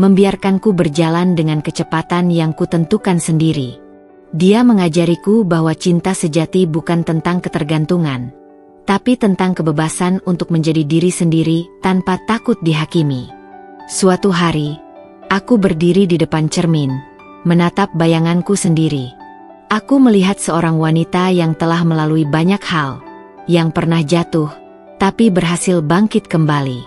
membiarkanku berjalan dengan kecepatan yang kutentukan sendiri. Dia mengajariku bahwa cinta sejati bukan tentang ketergantungan, tapi tentang kebebasan untuk menjadi diri sendiri tanpa takut dihakimi. Suatu hari, aku berdiri di depan cermin, menatap bayanganku sendiri. Aku melihat seorang wanita yang telah melalui banyak hal, yang pernah jatuh, tapi berhasil bangkit kembali.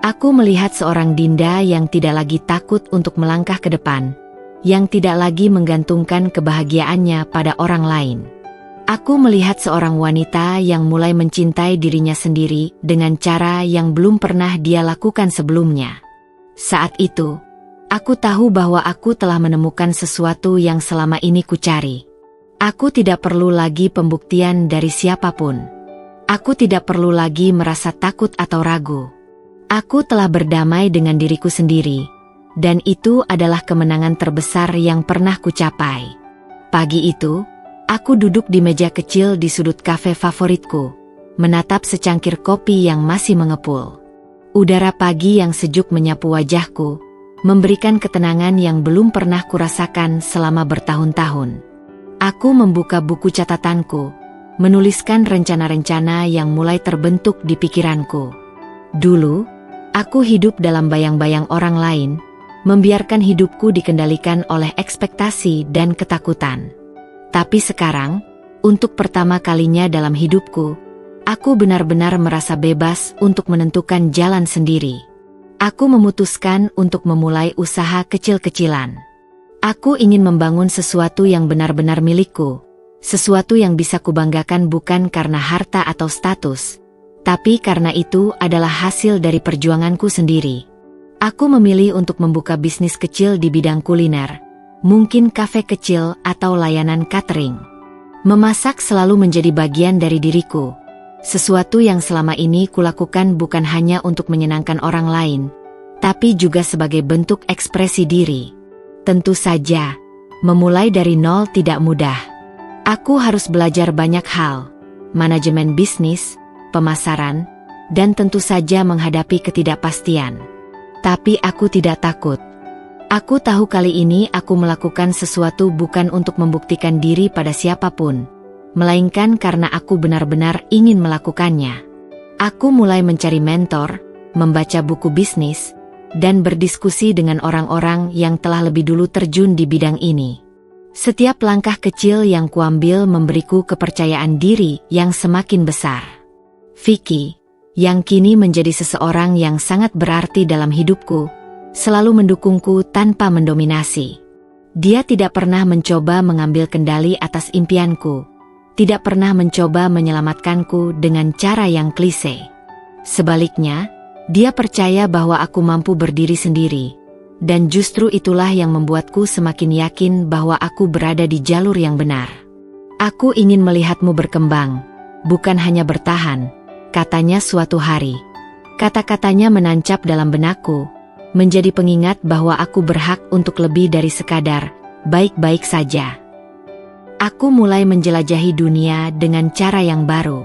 Aku melihat seorang Dinda yang tidak lagi takut untuk melangkah ke depan, yang tidak lagi menggantungkan kebahagiaannya pada orang lain. Aku melihat seorang wanita yang mulai mencintai dirinya sendiri dengan cara yang belum pernah dia lakukan sebelumnya. Saat itu, aku tahu bahwa aku telah menemukan sesuatu yang selama ini kucari. Aku tidak perlu lagi pembuktian dari siapapun. Aku tidak perlu lagi merasa takut atau ragu. Aku telah berdamai dengan diriku sendiri, dan itu adalah kemenangan terbesar yang pernah kucapai. Pagi itu, aku duduk di meja kecil di sudut kafe favoritku, menatap secangkir kopi yang masih mengepul. Udara pagi yang sejuk menyapu wajahku, memberikan ketenangan yang belum pernah kurasakan selama bertahun-tahun. Aku membuka buku catatanku, menuliskan rencana-rencana yang mulai terbentuk di pikiranku. Dulu, aku hidup dalam bayang-bayang orang lain, membiarkan hidupku dikendalikan oleh ekspektasi dan ketakutan. Tapi sekarang, untuk pertama kalinya dalam hidupku, aku benar-benar merasa bebas untuk menentukan jalan sendiri. Aku memutuskan untuk memulai usaha kecil-kecilan. Aku ingin membangun sesuatu yang benar-benar milikku, sesuatu yang bisa kubanggakan bukan karena harta atau status, tapi karena itu adalah hasil dari perjuanganku sendiri. Aku memilih untuk membuka bisnis kecil di bidang kuliner, mungkin kafe kecil atau layanan catering. Memasak selalu menjadi bagian dari diriku, sesuatu yang selama ini kulakukan bukan hanya untuk menyenangkan orang lain, tapi juga sebagai bentuk ekspresi diri. Tentu saja, memulai dari nol tidak mudah. Aku harus belajar banyak hal, manajemen bisnis, pemasaran, dan tentu saja menghadapi ketidakpastian. Tapi aku tidak takut. Aku tahu kali ini aku melakukan sesuatu bukan untuk membuktikan diri pada siapapun, melainkan karena aku benar-benar ingin melakukannya. Aku mulai mencari mentor, membaca buku bisnis, dan berdiskusi dengan orang-orang yang telah lebih dulu terjun di bidang ini. Setiap langkah kecil yang kuambil memberiku kepercayaan diri yang semakin besar. Vicky, yang kini menjadi seseorang yang sangat berarti dalam hidupku, selalu mendukungku tanpa mendominasi. Dia tidak pernah mencoba mengambil kendali atas impianku, tidak pernah mencoba menyelamatkanku dengan cara yang klise. Sebaliknya, dia percaya bahwa aku mampu berdiri sendiri, dan justru itulah yang membuatku semakin yakin bahwa aku berada di jalur yang benar. Aku ingin melihatmu berkembang, bukan hanya bertahan, katanya suatu hari. Kata-katanya menancap dalam benakku, menjadi pengingat bahwa aku berhak untuk lebih dari sekadar baik-baik saja. Aku mulai menjelajahi dunia dengan cara yang baru.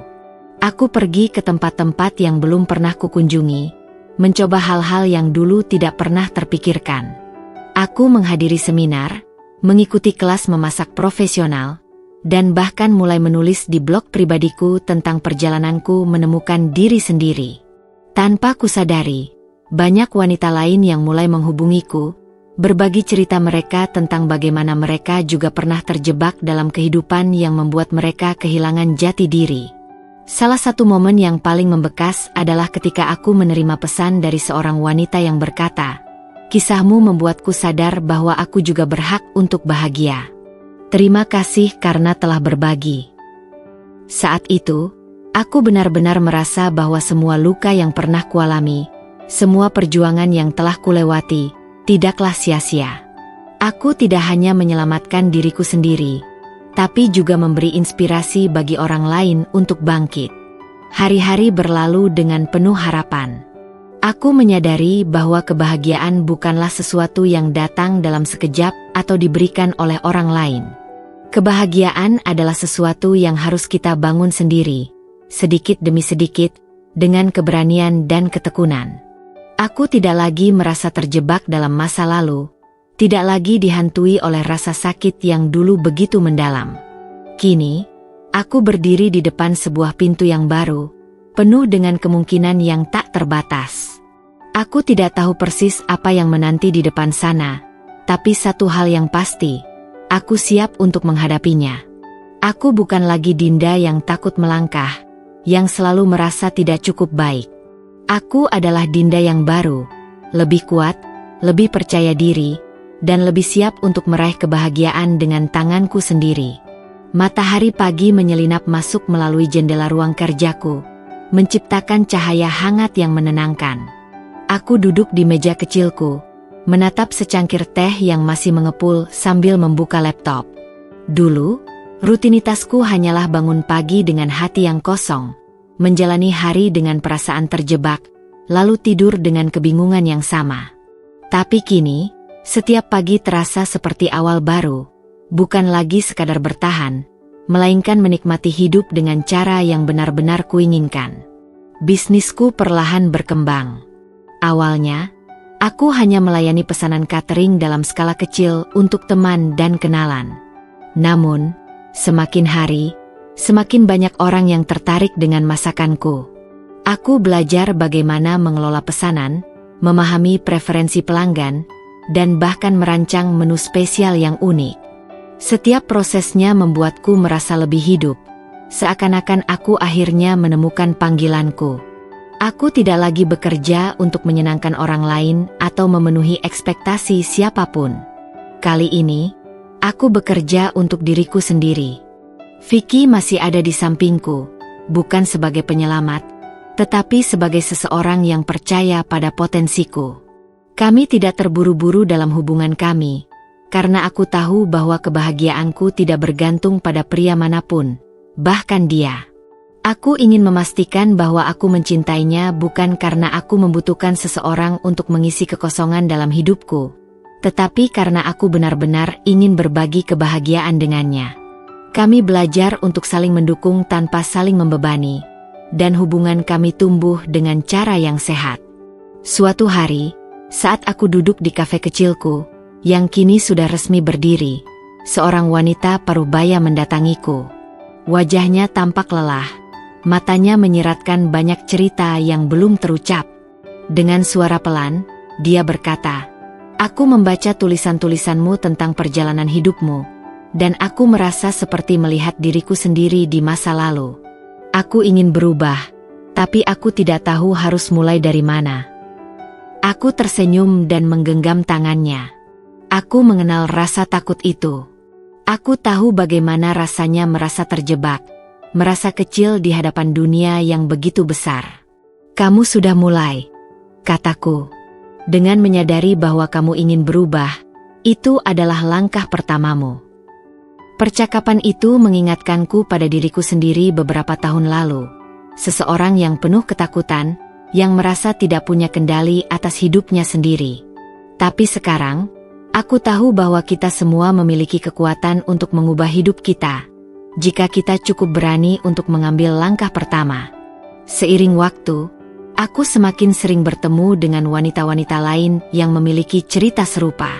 Aku pergi ke tempat-tempat yang belum pernah kukunjungi, mencoba hal-hal yang dulu tidak pernah terpikirkan. Aku menghadiri seminar, mengikuti kelas memasak profesional, dan bahkan mulai menulis di blog pribadiku tentang perjalananku menemukan diri sendiri. Tanpa kusadari, banyak wanita lain yang mulai menghubungiku, berbagi cerita mereka tentang bagaimana mereka juga pernah terjebak dalam kehidupan yang membuat mereka kehilangan jati diri. Salah satu momen yang paling membekas adalah ketika aku menerima pesan dari seorang wanita yang berkata, "Kisahmu membuatku sadar bahwa aku juga berhak untuk bahagia. Terima kasih karena telah berbagi." Saat itu, aku benar-benar merasa bahwa semua luka yang pernah kualami, semua perjuangan yang telah kulewati, tidaklah sia-sia. Aku tidak hanya menyelamatkan diriku sendiri, tapi juga memberi inspirasi bagi orang lain untuk bangkit. Hari-hari berlalu dengan penuh harapan. Aku menyadari bahwa kebahagiaan bukanlah sesuatu yang datang dalam sekejap atau diberikan oleh orang lain. Kebahagiaan adalah sesuatu yang harus kita bangun sendiri, sedikit demi sedikit, dengan keberanian dan ketekunan. Aku tidak lagi merasa terjebak dalam masa lalu, tidak lagi dihantui oleh rasa sakit yang dulu begitu mendalam. Kini, aku berdiri di depan sebuah pintu yang baru, penuh dengan kemungkinan yang tak terbatas. Aku tidak tahu persis apa yang menanti di depan sana, tapi satu hal yang pasti, aku siap untuk menghadapinya. Aku bukan lagi Dinda yang takut melangkah, yang selalu merasa tidak cukup baik. Aku adalah Dinda yang baru, lebih kuat, lebih percaya diri, dan lebih siap untuk meraih kebahagiaan dengan tanganku sendiri. Matahari pagi menyelinap masuk melalui jendela ruang kerjaku, menciptakan cahaya hangat yang menenangkan. Aku duduk di meja kecilku, menatap secangkir teh yang masih mengepul sambil membuka laptop. Dulu, rutinitasku hanyalah bangun pagi dengan hati yang kosong, menjalani hari dengan perasaan terjebak, lalu tidur dengan kebingungan yang sama. Tapi kini, setiap pagi terasa seperti awal baru, bukan lagi sekadar bertahan, melainkan menikmati hidup dengan cara yang benar-benar kuinginkan. Bisnisku perlahan berkembang. Awalnya, aku hanya melayani pesanan catering dalam skala kecil untuk teman dan kenalan. Namun, semakin hari, semakin banyak orang yang tertarik dengan masakanku. Aku belajar bagaimana mengelola pesanan, memahami preferensi pelanggan, dan bahkan merancang menu spesial yang unik. Setiap prosesnya membuatku merasa lebih hidup, seakan-akan aku akhirnya menemukan panggilanku. Aku tidak lagi bekerja untuk menyenangkan orang lain atau memenuhi ekspektasi siapapun. Kali ini, aku bekerja untuk diriku sendiri. Vicky masih ada di sampingku, bukan sebagai penyelamat, tetapi sebagai seseorang yang percaya pada potensiku. Kami tidak terburu-buru dalam hubungan kami, karena aku tahu bahwa kebahagiaanku tidak bergantung pada pria manapun, bahkan dia. Aku ingin memastikan bahwa aku mencintainya bukan karena aku membutuhkan seseorang untuk mengisi kekosongan dalam hidupku, tetapi karena aku benar-benar ingin berbagi kebahagiaan dengannya. Kami belajar untuk saling mendukung tanpa saling membebani, dan hubungan kami tumbuh dengan cara yang sehat. Suatu hari, saat aku duduk di kafe kecilku, yang kini sudah resmi berdiri, seorang wanita parubaya mendatangiku. Wajahnya tampak lelah. Matanya menyiratkan banyak cerita yang belum terucap. Dengan suara pelan, dia berkata, "Aku membaca tulisan-tulisanmu tentang perjalanan hidupmu, dan aku merasa seperti melihat diriku sendiri di masa lalu. Aku ingin berubah, tapi aku tidak tahu harus mulai dari mana." Aku tersenyum dan menggenggam tangannya. Aku mengenal rasa takut itu. Aku tahu bagaimana rasanya merasa terjebak, merasa kecil di hadapan dunia yang begitu besar. "Kamu sudah mulai," kataku. "Dengan menyadari bahwa kamu ingin berubah, itu adalah langkah pertamamu." Percakapan itu mengingatkanku pada diriku sendiri beberapa tahun lalu. Seseorang yang penuh ketakutan, yang merasa tidak punya kendali atas hidupnya sendiri. Tapi sekarang, aku tahu bahwa kita semua memiliki kekuatan untuk mengubah hidup kita, jika kita cukup berani untuk mengambil langkah pertama. Seiring waktu, aku semakin sering bertemu dengan wanita-wanita lain yang memiliki cerita serupa.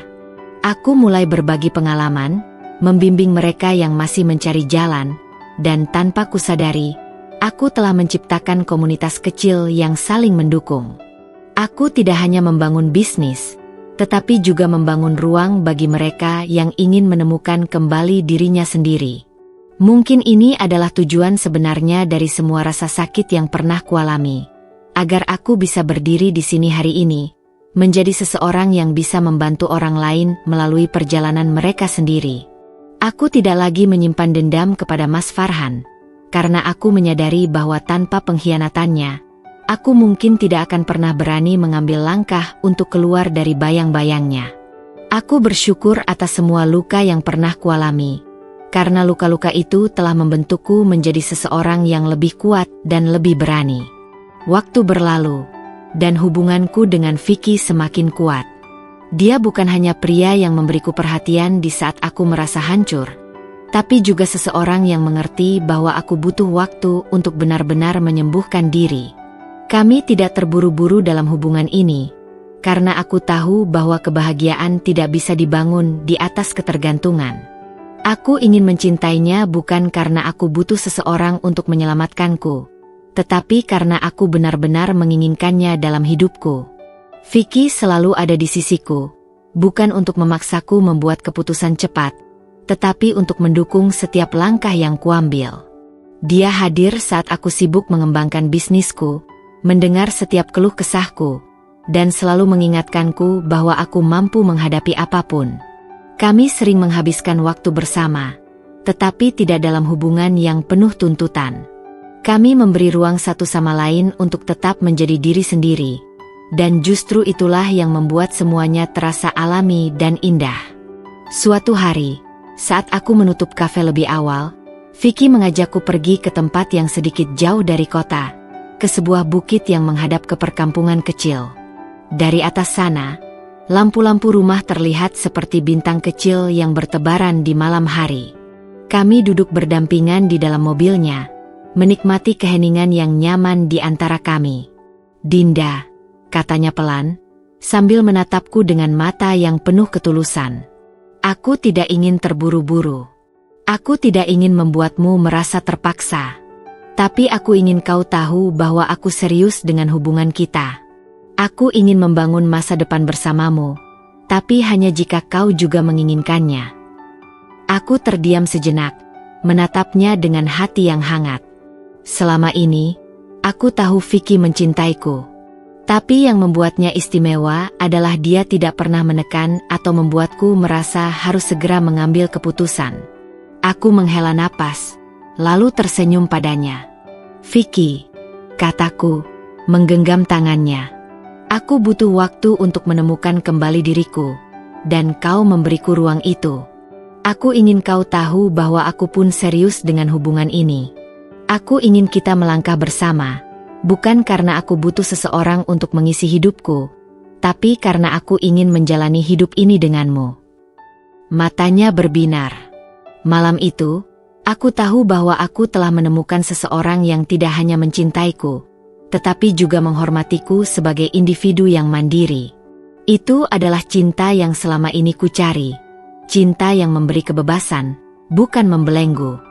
Aku mulai berbagi pengalaman, membimbing mereka yang masih mencari jalan, dan tanpa kusadari, aku telah menciptakan komunitas kecil yang saling mendukung. Aku tidak hanya membangun bisnis, tetapi juga membangun ruang bagi mereka yang ingin menemukan kembali dirinya sendiri. Mungkin ini adalah tujuan sebenarnya dari semua rasa sakit yang pernah kualami, agar aku bisa berdiri di sini hari ini, menjadi seseorang yang bisa membantu orang lain melalui perjalanan mereka sendiri. Aku tidak lagi menyimpan dendam kepada Mas Farhan, karena aku menyadari bahwa tanpa pengkhianatannya, aku mungkin tidak akan pernah berani mengambil langkah untuk keluar dari bayang-bayangnya. Aku bersyukur atas semua luka yang pernah kualami, karena luka-luka itu telah membentukku menjadi seseorang yang lebih kuat dan lebih berani. Waktu berlalu, dan hubunganku dengan Vicky semakin kuat. Dia bukan hanya pria yang memberiku perhatian di saat aku merasa hancur, tapi juga seseorang yang mengerti bahwa aku butuh waktu untuk benar-benar menyembuhkan diri. Kami tidak terburu-buru dalam hubungan ini, karena aku tahu bahwa kebahagiaan tidak bisa dibangun di atas ketergantungan. Aku ingin mencintainya bukan karena aku butuh seseorang untuk menyelamatkanku, tetapi karena aku benar-benar menginginkannya dalam hidupku. Vicky selalu ada di sisiku, bukan untuk memaksaku membuat keputusan cepat, tetapi untuk mendukung setiap langkah yang kuambil. Dia hadir saat aku sibuk mengembangkan bisnisku, mendengar setiap keluh kesahku, dan selalu mengingatkanku bahwa aku mampu menghadapi apapun. Kami sering menghabiskan waktu bersama, tetapi tidak dalam hubungan yang penuh tuntutan. Kami memberi ruang satu sama lain untuk tetap menjadi diri sendiri, dan justru itulah yang membuat semuanya terasa alami dan indah. Suatu hari, saat aku menutup kafe lebih awal, Vicky mengajakku pergi ke tempat yang sedikit jauh dari kota, ke sebuah bukit yang menghadap ke perkampungan kecil. Dari atas sana, lampu-lampu rumah terlihat seperti bintang kecil yang bertebaran di malam hari. Kami duduk berdampingan di dalam mobilnya, menikmati keheningan yang nyaman di antara kami. "Dinda," katanya pelan, sambil menatapku dengan mata yang penuh ketulusan. "Aku tidak ingin terburu-buru. Aku tidak ingin membuatmu merasa terpaksa. Tapi aku ingin kau tahu bahwa aku serius dengan hubungan kita. Aku ingin membangun masa depan bersamamu, tapi hanya jika kau juga menginginkannya." Aku terdiam sejenak, menatapnya dengan hati yang hangat. Selama ini, aku tahu Vicky mencintaiku. Tapi yang membuatnya istimewa adalah dia tidak pernah menekan atau membuatku merasa harus segera mengambil keputusan. Aku menghela napas, lalu tersenyum padanya. "Vicky," kataku, menggenggam tangannya. "Aku butuh waktu untuk menemukan kembali diriku, dan kau memberiku ruang itu. Aku ingin kau tahu bahwa aku pun serius dengan hubungan ini. Aku ingin kita melangkah bersama, bukan karena aku butuh seseorang untuk mengisi hidupku, tapi karena aku ingin menjalani hidup ini denganmu." Matanya berbinar. Malam itu, aku tahu bahwa aku telah menemukan seseorang yang tidak hanya mencintaiku, tetapi juga menghormatiku sebagai individu yang mandiri. Itu adalah cinta yang selama ini ku cari. Cinta yang memberi kebebasan, bukan membelenggu.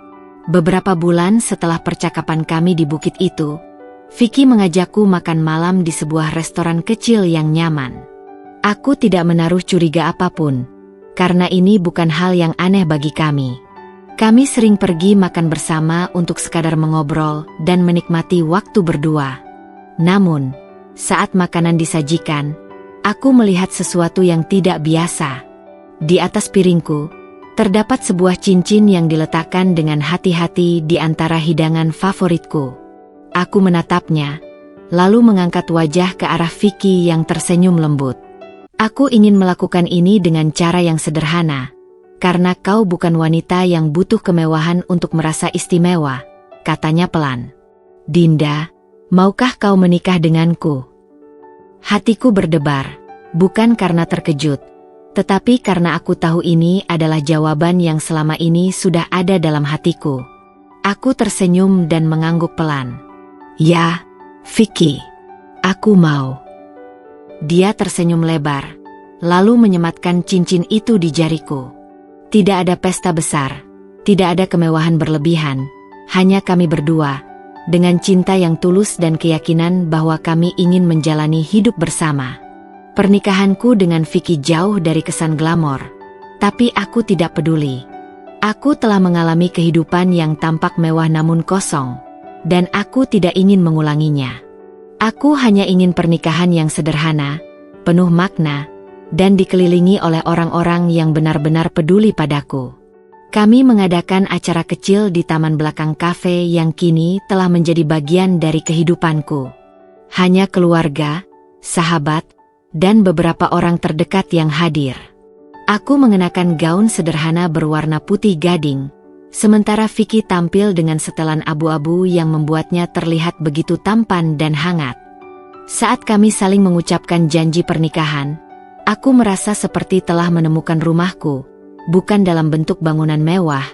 Beberapa bulan setelah percakapan kami di bukit itu, Vicky mengajakku makan malam di sebuah restoran kecil yang nyaman. Aku tidak menaruh curiga apapun, karena ini bukan hal yang aneh bagi kami. Kami sering pergi makan bersama untuk sekadar mengobrol dan menikmati waktu berdua. Namun, saat makanan disajikan, aku melihat sesuatu yang tidak biasa. Di atas piringku, terdapat sebuah cincin yang diletakkan dengan hati-hati di antara hidangan favoritku. Aku menatapnya, lalu mengangkat wajah ke arah Vicky yang tersenyum lembut. "Aku ingin melakukan ini dengan cara yang sederhana, karena kau bukan wanita yang butuh kemewahan untuk merasa istimewa," katanya pelan. "Dinda, maukah kau menikah denganku?" Hatiku berdebar, bukan karena terkejut, tetapi karena aku tahu ini adalah jawaban yang selama ini sudah ada dalam hatiku. Aku tersenyum dan mengangguk pelan. "Ya, Vicky, aku mau." Dia tersenyum lebar, lalu menyematkan cincin itu di jariku. Tidak ada pesta besar, tidak ada kemewahan berlebihan, hanya kami berdua, dengan cinta yang tulus dan keyakinan bahwa kami ingin menjalani hidup bersama. Pernikahanku dengan Vicky jauh dari kesan glamor, tapi aku tidak peduli. Aku telah mengalami kehidupan yang tampak mewah namun kosong, dan aku tidak ingin mengulanginya. Aku hanya ingin pernikahan yang sederhana, penuh makna, dan dikelilingi oleh orang-orang yang benar-benar peduli padaku. Kami mengadakan acara kecil di taman belakang kafe yang kini telah menjadi bagian dari kehidupanku. Hanya keluarga, sahabat, dan beberapa orang terdekat yang hadir. Aku mengenakan gaun sederhana berwarna putih gading, sementara Vicky tampil dengan setelan abu-abu yang membuatnya terlihat begitu tampan dan hangat. Saat kami saling mengucapkan janji pernikahan, aku merasa seperti telah menemukan rumahku, bukan dalam bentuk bangunan mewah,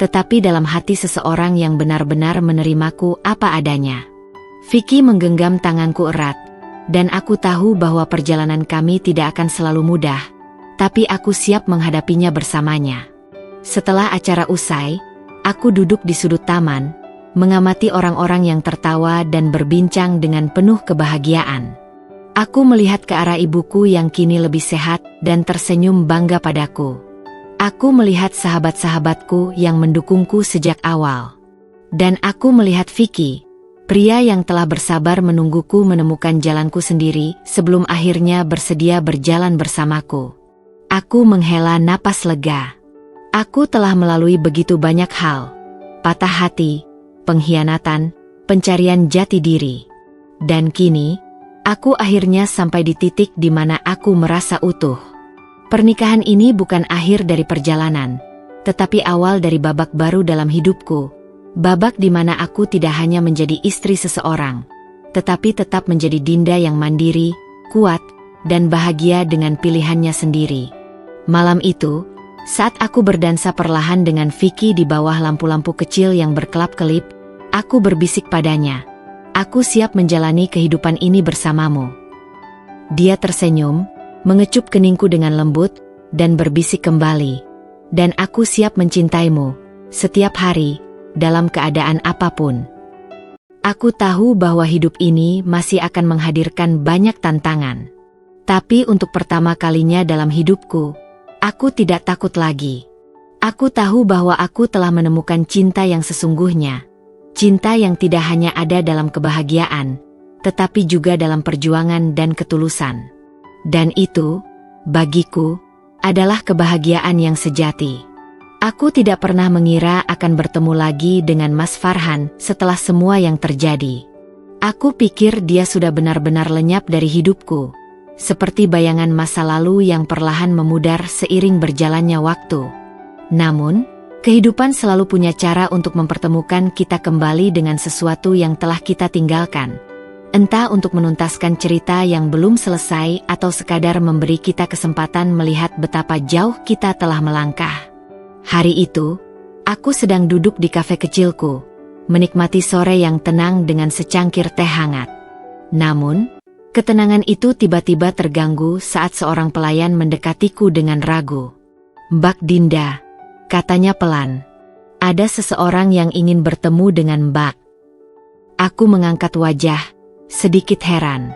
tetapi dalam hati seseorang yang benar-benar menerimaku apa adanya. Vicky menggenggam tanganku erat, dan aku tahu bahwa perjalanan kami tidak akan selalu mudah, tapi aku siap menghadapinya bersamanya. Setelah acara usai, aku duduk di sudut taman, mengamati orang-orang yang tertawa dan berbincang dengan penuh kebahagiaan. Aku melihat ke arah ibuku yang kini lebih sehat dan tersenyum bangga padaku. Aku melihat sahabat-sahabatku yang mendukungku sejak awal. Dan aku melihat Vicky, Pria yang telah bersabar menungguku menemukan jalanku sendiri sebelum akhirnya bersedia berjalan bersamaku. Aku menghela napas lega. Aku telah melalui begitu banyak hal. Patah hati, pengkhianatan, pencarian jati diri. Dan kini, aku akhirnya sampai di titik di mana aku merasa utuh. Pernikahan ini bukan akhir dari perjalanan, tetapi awal dari babak baru dalam hidupku. Babak di mana aku tidak hanya menjadi istri seseorang, tetapi tetap menjadi Dinda yang mandiri, kuat, dan bahagia dengan pilihannya sendiri. Malam itu, saat aku berdansa perlahan dengan Vicky di bawah lampu-lampu kecil yang berkelap-kelip, aku berbisik padanya, "Aku siap menjalani kehidupan ini bersamamu." Dia tersenyum, mengecup keningku dengan lembut, dan berbisik kembali, "Dan aku siap mencintaimu, setiap hari, dalam keadaan apapun." Aku tahu bahwa hidup ini masih akan menghadirkan banyak tantangan. Tapi untuk pertama kalinya dalam hidupku, aku tidak takut lagi. Aku tahu bahwa aku telah menemukan cinta yang sesungguhnya. Cinta yang tidak hanya ada dalam kebahagiaan, tetapi juga dalam perjuangan dan ketulusan. Dan itu, bagiku, adalah kebahagiaan yang sejati. Aku tidak pernah mengira akan bertemu lagi dengan Mas Farhan setelah semua yang terjadi. Aku pikir dia sudah benar-benar lenyap dari hidupku, seperti bayangan masa lalu yang perlahan memudar seiring berjalannya waktu. Namun, kehidupan selalu punya cara untuk mempertemukan kita kembali dengan sesuatu yang telah kita tinggalkan. Entah untuk menuntaskan cerita yang belum selesai atau sekadar memberi kita kesempatan melihat betapa jauh kita telah melangkah. Hari itu, aku sedang duduk di kafe kecilku, menikmati sore yang tenang dengan secangkir teh hangat. Namun, ketenangan itu tiba-tiba terganggu saat seorang pelayan mendekatiku dengan ragu. "Mbak Dinda," katanya pelan, "ada seseorang yang ingin bertemu dengan Mbak." Aku mengangkat wajah, sedikit heran.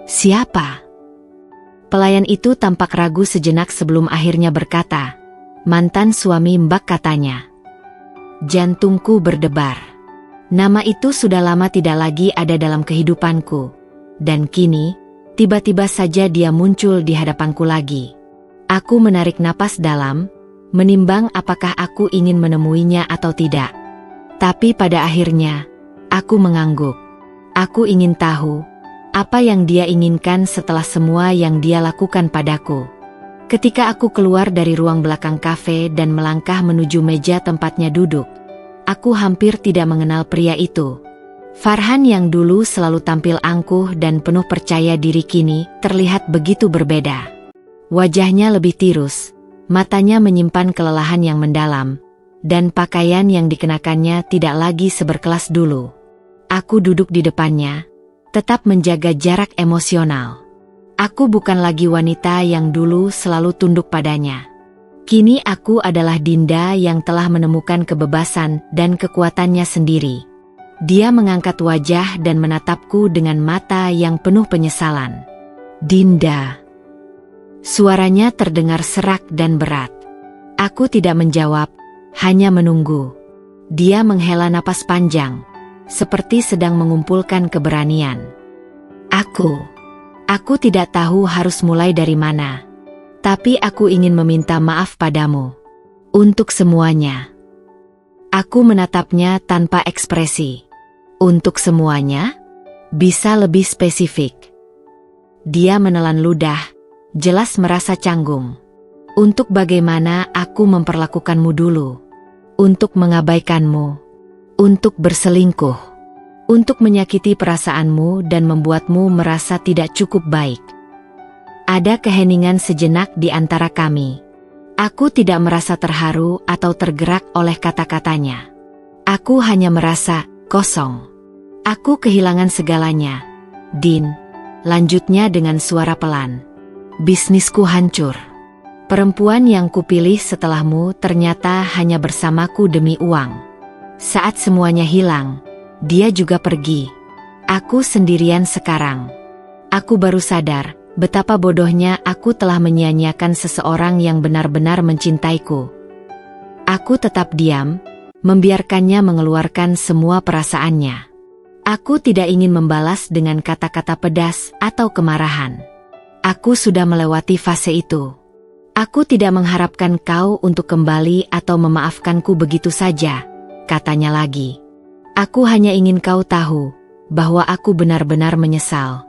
"Siapa?" Pelayan itu tampak ragu sejenak sebelum akhirnya berkata, "Mantan suami Mbak," katanya. Jantungku berdebar. Nama itu sudah lama tidak lagi ada dalam kehidupanku. Dan kini, tiba-tiba saja dia muncul di hadapanku lagi. Aku menarik napas dalam, menimbang apakah aku ingin menemuinya atau tidak. Tapi pada akhirnya, aku mengangguk. Aku ingin tahu, apa yang dia inginkan setelah semua yang dia lakukan padaku. Ketika aku keluar dari ruang belakang kafe dan melangkah menuju meja tempatnya duduk, aku hampir tidak mengenal pria itu. Farhan yang dulu selalu tampil angkuh dan penuh percaya diri kini terlihat begitu berbeda. Wajahnya lebih tirus, matanya menyimpan kelelahan yang mendalam, dan pakaian yang dikenakannya tidak lagi seberkelas dulu. Aku duduk di depannya, tetap menjaga jarak emosional. Aku bukan lagi wanita yang dulu selalu tunduk padanya. Kini aku adalah Dinda yang telah menemukan kebebasan dan kekuatannya sendiri. Dia mengangkat wajah dan menatapku dengan mata yang penuh penyesalan. "Dinda." Suaranya terdengar serak dan berat. Aku tidak menjawab, hanya menunggu. Dia menghela napas panjang, seperti sedang mengumpulkan keberanian. Aku tidak tahu harus mulai dari mana. Tapi aku ingin meminta maaf padamu. Untuk semuanya. Aku menatapnya tanpa ekspresi. Untuk semuanya? Bisa lebih spesifik. Dia menelan ludah, jelas merasa canggung. Untuk bagaimana aku memperlakukanmu dulu. Untuk mengabaikanmu. Untuk berselingkuh. Untuk menyakiti perasaanmu dan membuatmu merasa tidak cukup baik. Ada keheningan sejenak di antara kami. Aku tidak merasa terharu atau tergerak oleh kata-katanya. Aku hanya merasa kosong. Aku kehilangan segalanya. "Din," lanjutnya dengan suara pelan. "Bisnisku hancur. Perempuan yang kupilih setelahmu ternyata hanya bersamaku demi uang. Saat semuanya hilang, dia juga pergi. Aku sendirian sekarang. Aku baru sadar betapa bodohnya aku telah menyia-nyiakan seseorang yang benar-benar mencintaiku." Aku tetap diam, membiarkannya mengeluarkan semua perasaannya. Aku tidak ingin membalas dengan kata-kata pedas atau kemarahan. Aku sudah melewati fase itu. Aku tidak mengharapkan kau untuk kembali atau memaafkanku begitu saja, katanya lagi. Aku hanya ingin kau tahu bahwa aku benar-benar menyesal.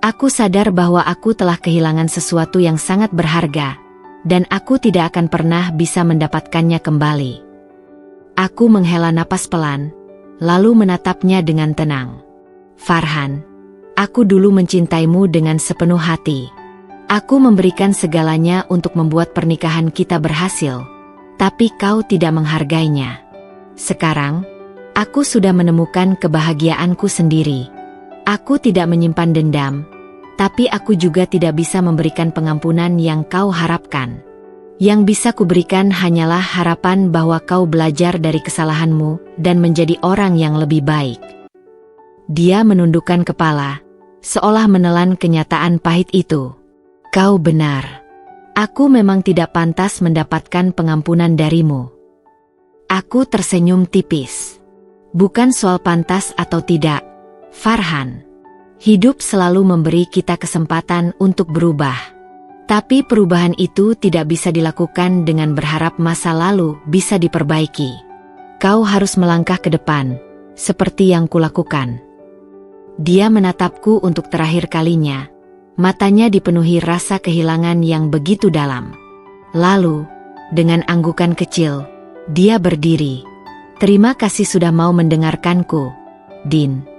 Aku sadar bahwa aku telah kehilangan sesuatu yang sangat berharga, dan aku tidak akan pernah bisa mendapatkannya kembali. Aku menghela napas pelan, lalu menatapnya dengan tenang. Farhan, aku dulu mencintaimu dengan sepenuh hati. Aku memberikan segalanya untuk membuat pernikahan kita berhasil, tapi kau tidak menghargainya. Sekarang, aku sudah menemukan kebahagiaanku sendiri. Aku tidak menyimpan dendam, tapi aku juga tidak bisa memberikan pengampunan yang kau harapkan. Yang bisa kuberikan hanyalah harapan bahwa kau belajar dari kesalahanmu dan menjadi orang yang lebih baik. Dia menundukkan kepala, seolah menelan kenyataan pahit itu. Kau benar. Aku memang tidak pantas mendapatkan pengampunan darimu. Aku tersenyum tipis. Bukan soal pantas atau tidak, Farhan. Hidup selalu memberi kita kesempatan untuk berubah. Tapi perubahan itu tidak bisa dilakukan dengan berharap masa lalu bisa diperbaiki. Kau harus melangkah ke depan, seperti yang kulakukan. Dia menatapku untuk terakhir kalinya. Matanya dipenuhi rasa kehilangan yang begitu dalam. Lalu, dengan anggukan kecil, dia berdiri. Terima kasih sudah mau mendengarkanku, Din.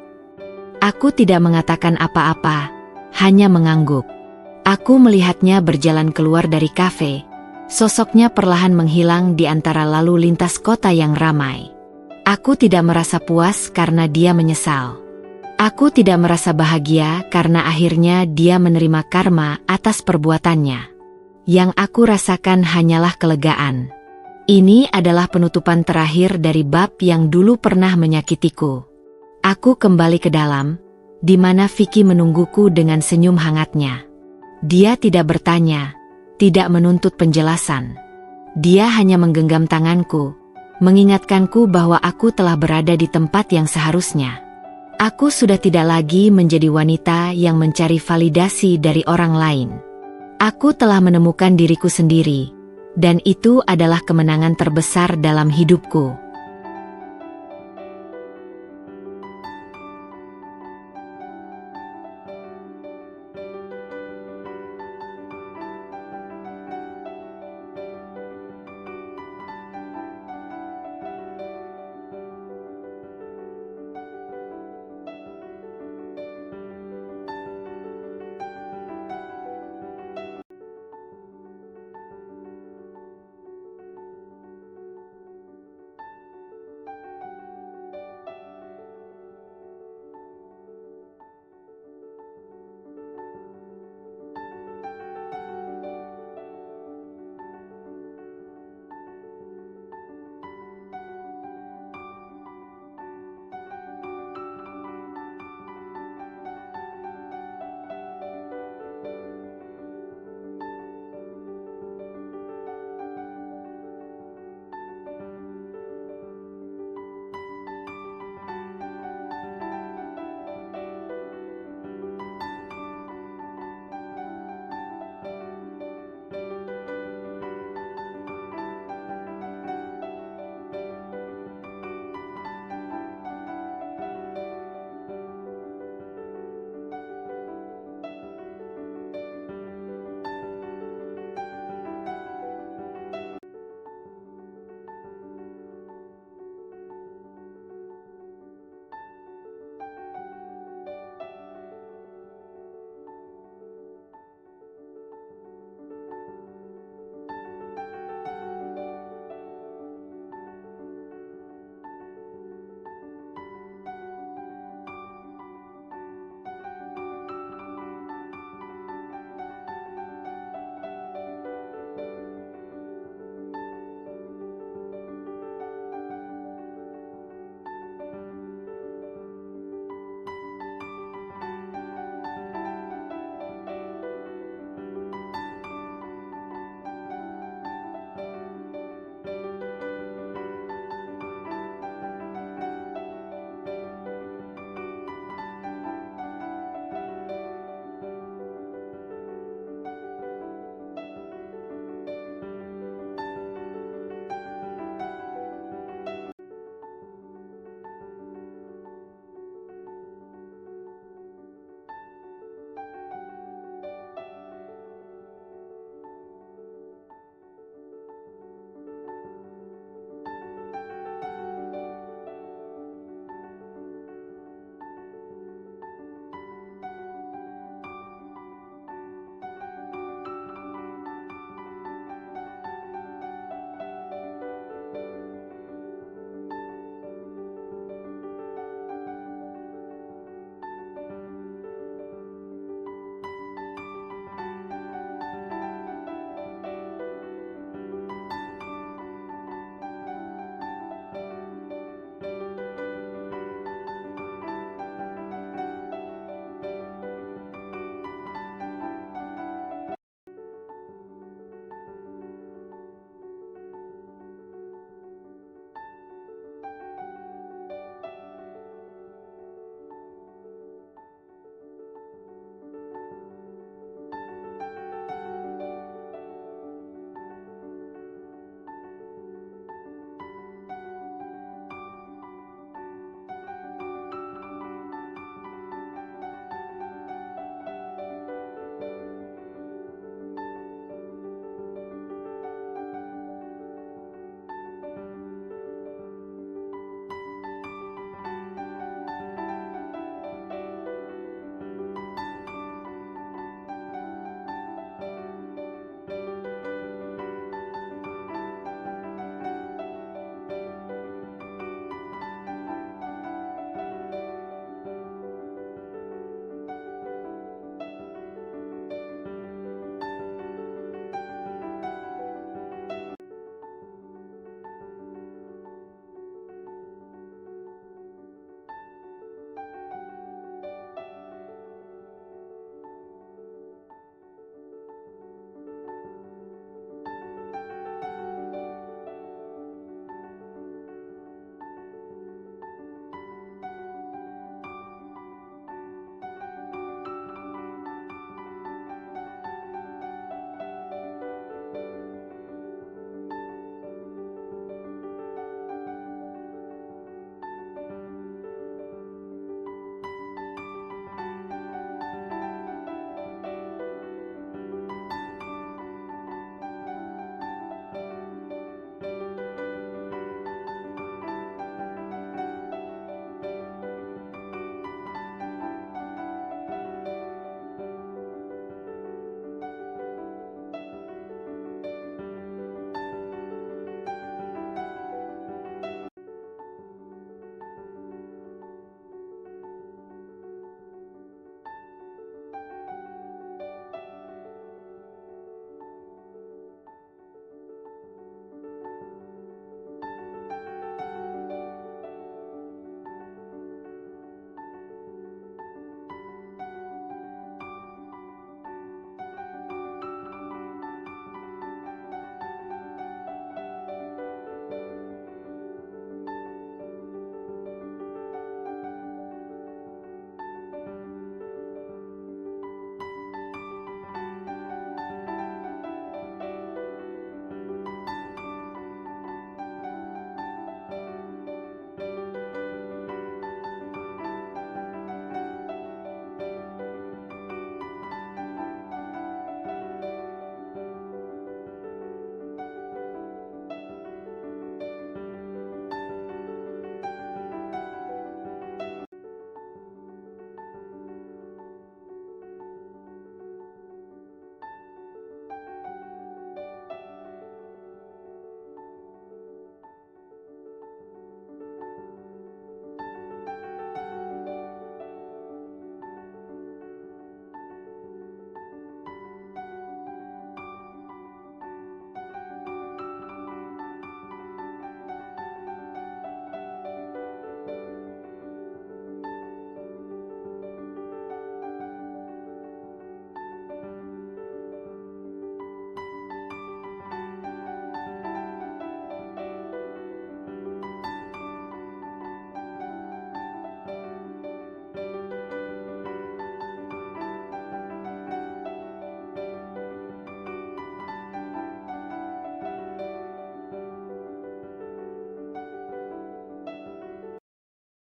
Aku tidak mengatakan apa-apa, hanya mengangguk. Aku melihatnya berjalan keluar dari kafe. Sosoknya perlahan menghilang di antara lalu lintas kota yang ramai. Aku tidak merasa puas karena dia menyesal. Aku tidak merasa bahagia karena akhirnya dia menerima karma atas perbuatannya. Yang aku rasakan hanyalah kelegaan. Ini adalah penutupan terakhir dari bab yang dulu pernah menyakitiku. Aku kembali ke dalam, di mana Vicky menungguku dengan senyum hangatnya. Dia tidak bertanya, tidak menuntut penjelasan. Dia hanya menggenggam tanganku, mengingatkanku bahwa aku telah berada di tempat yang seharusnya. Aku sudah tidak lagi menjadi wanita yang mencari validasi dari orang lain. Aku telah menemukan diriku sendiri, dan itu adalah kemenangan terbesar dalam hidupku.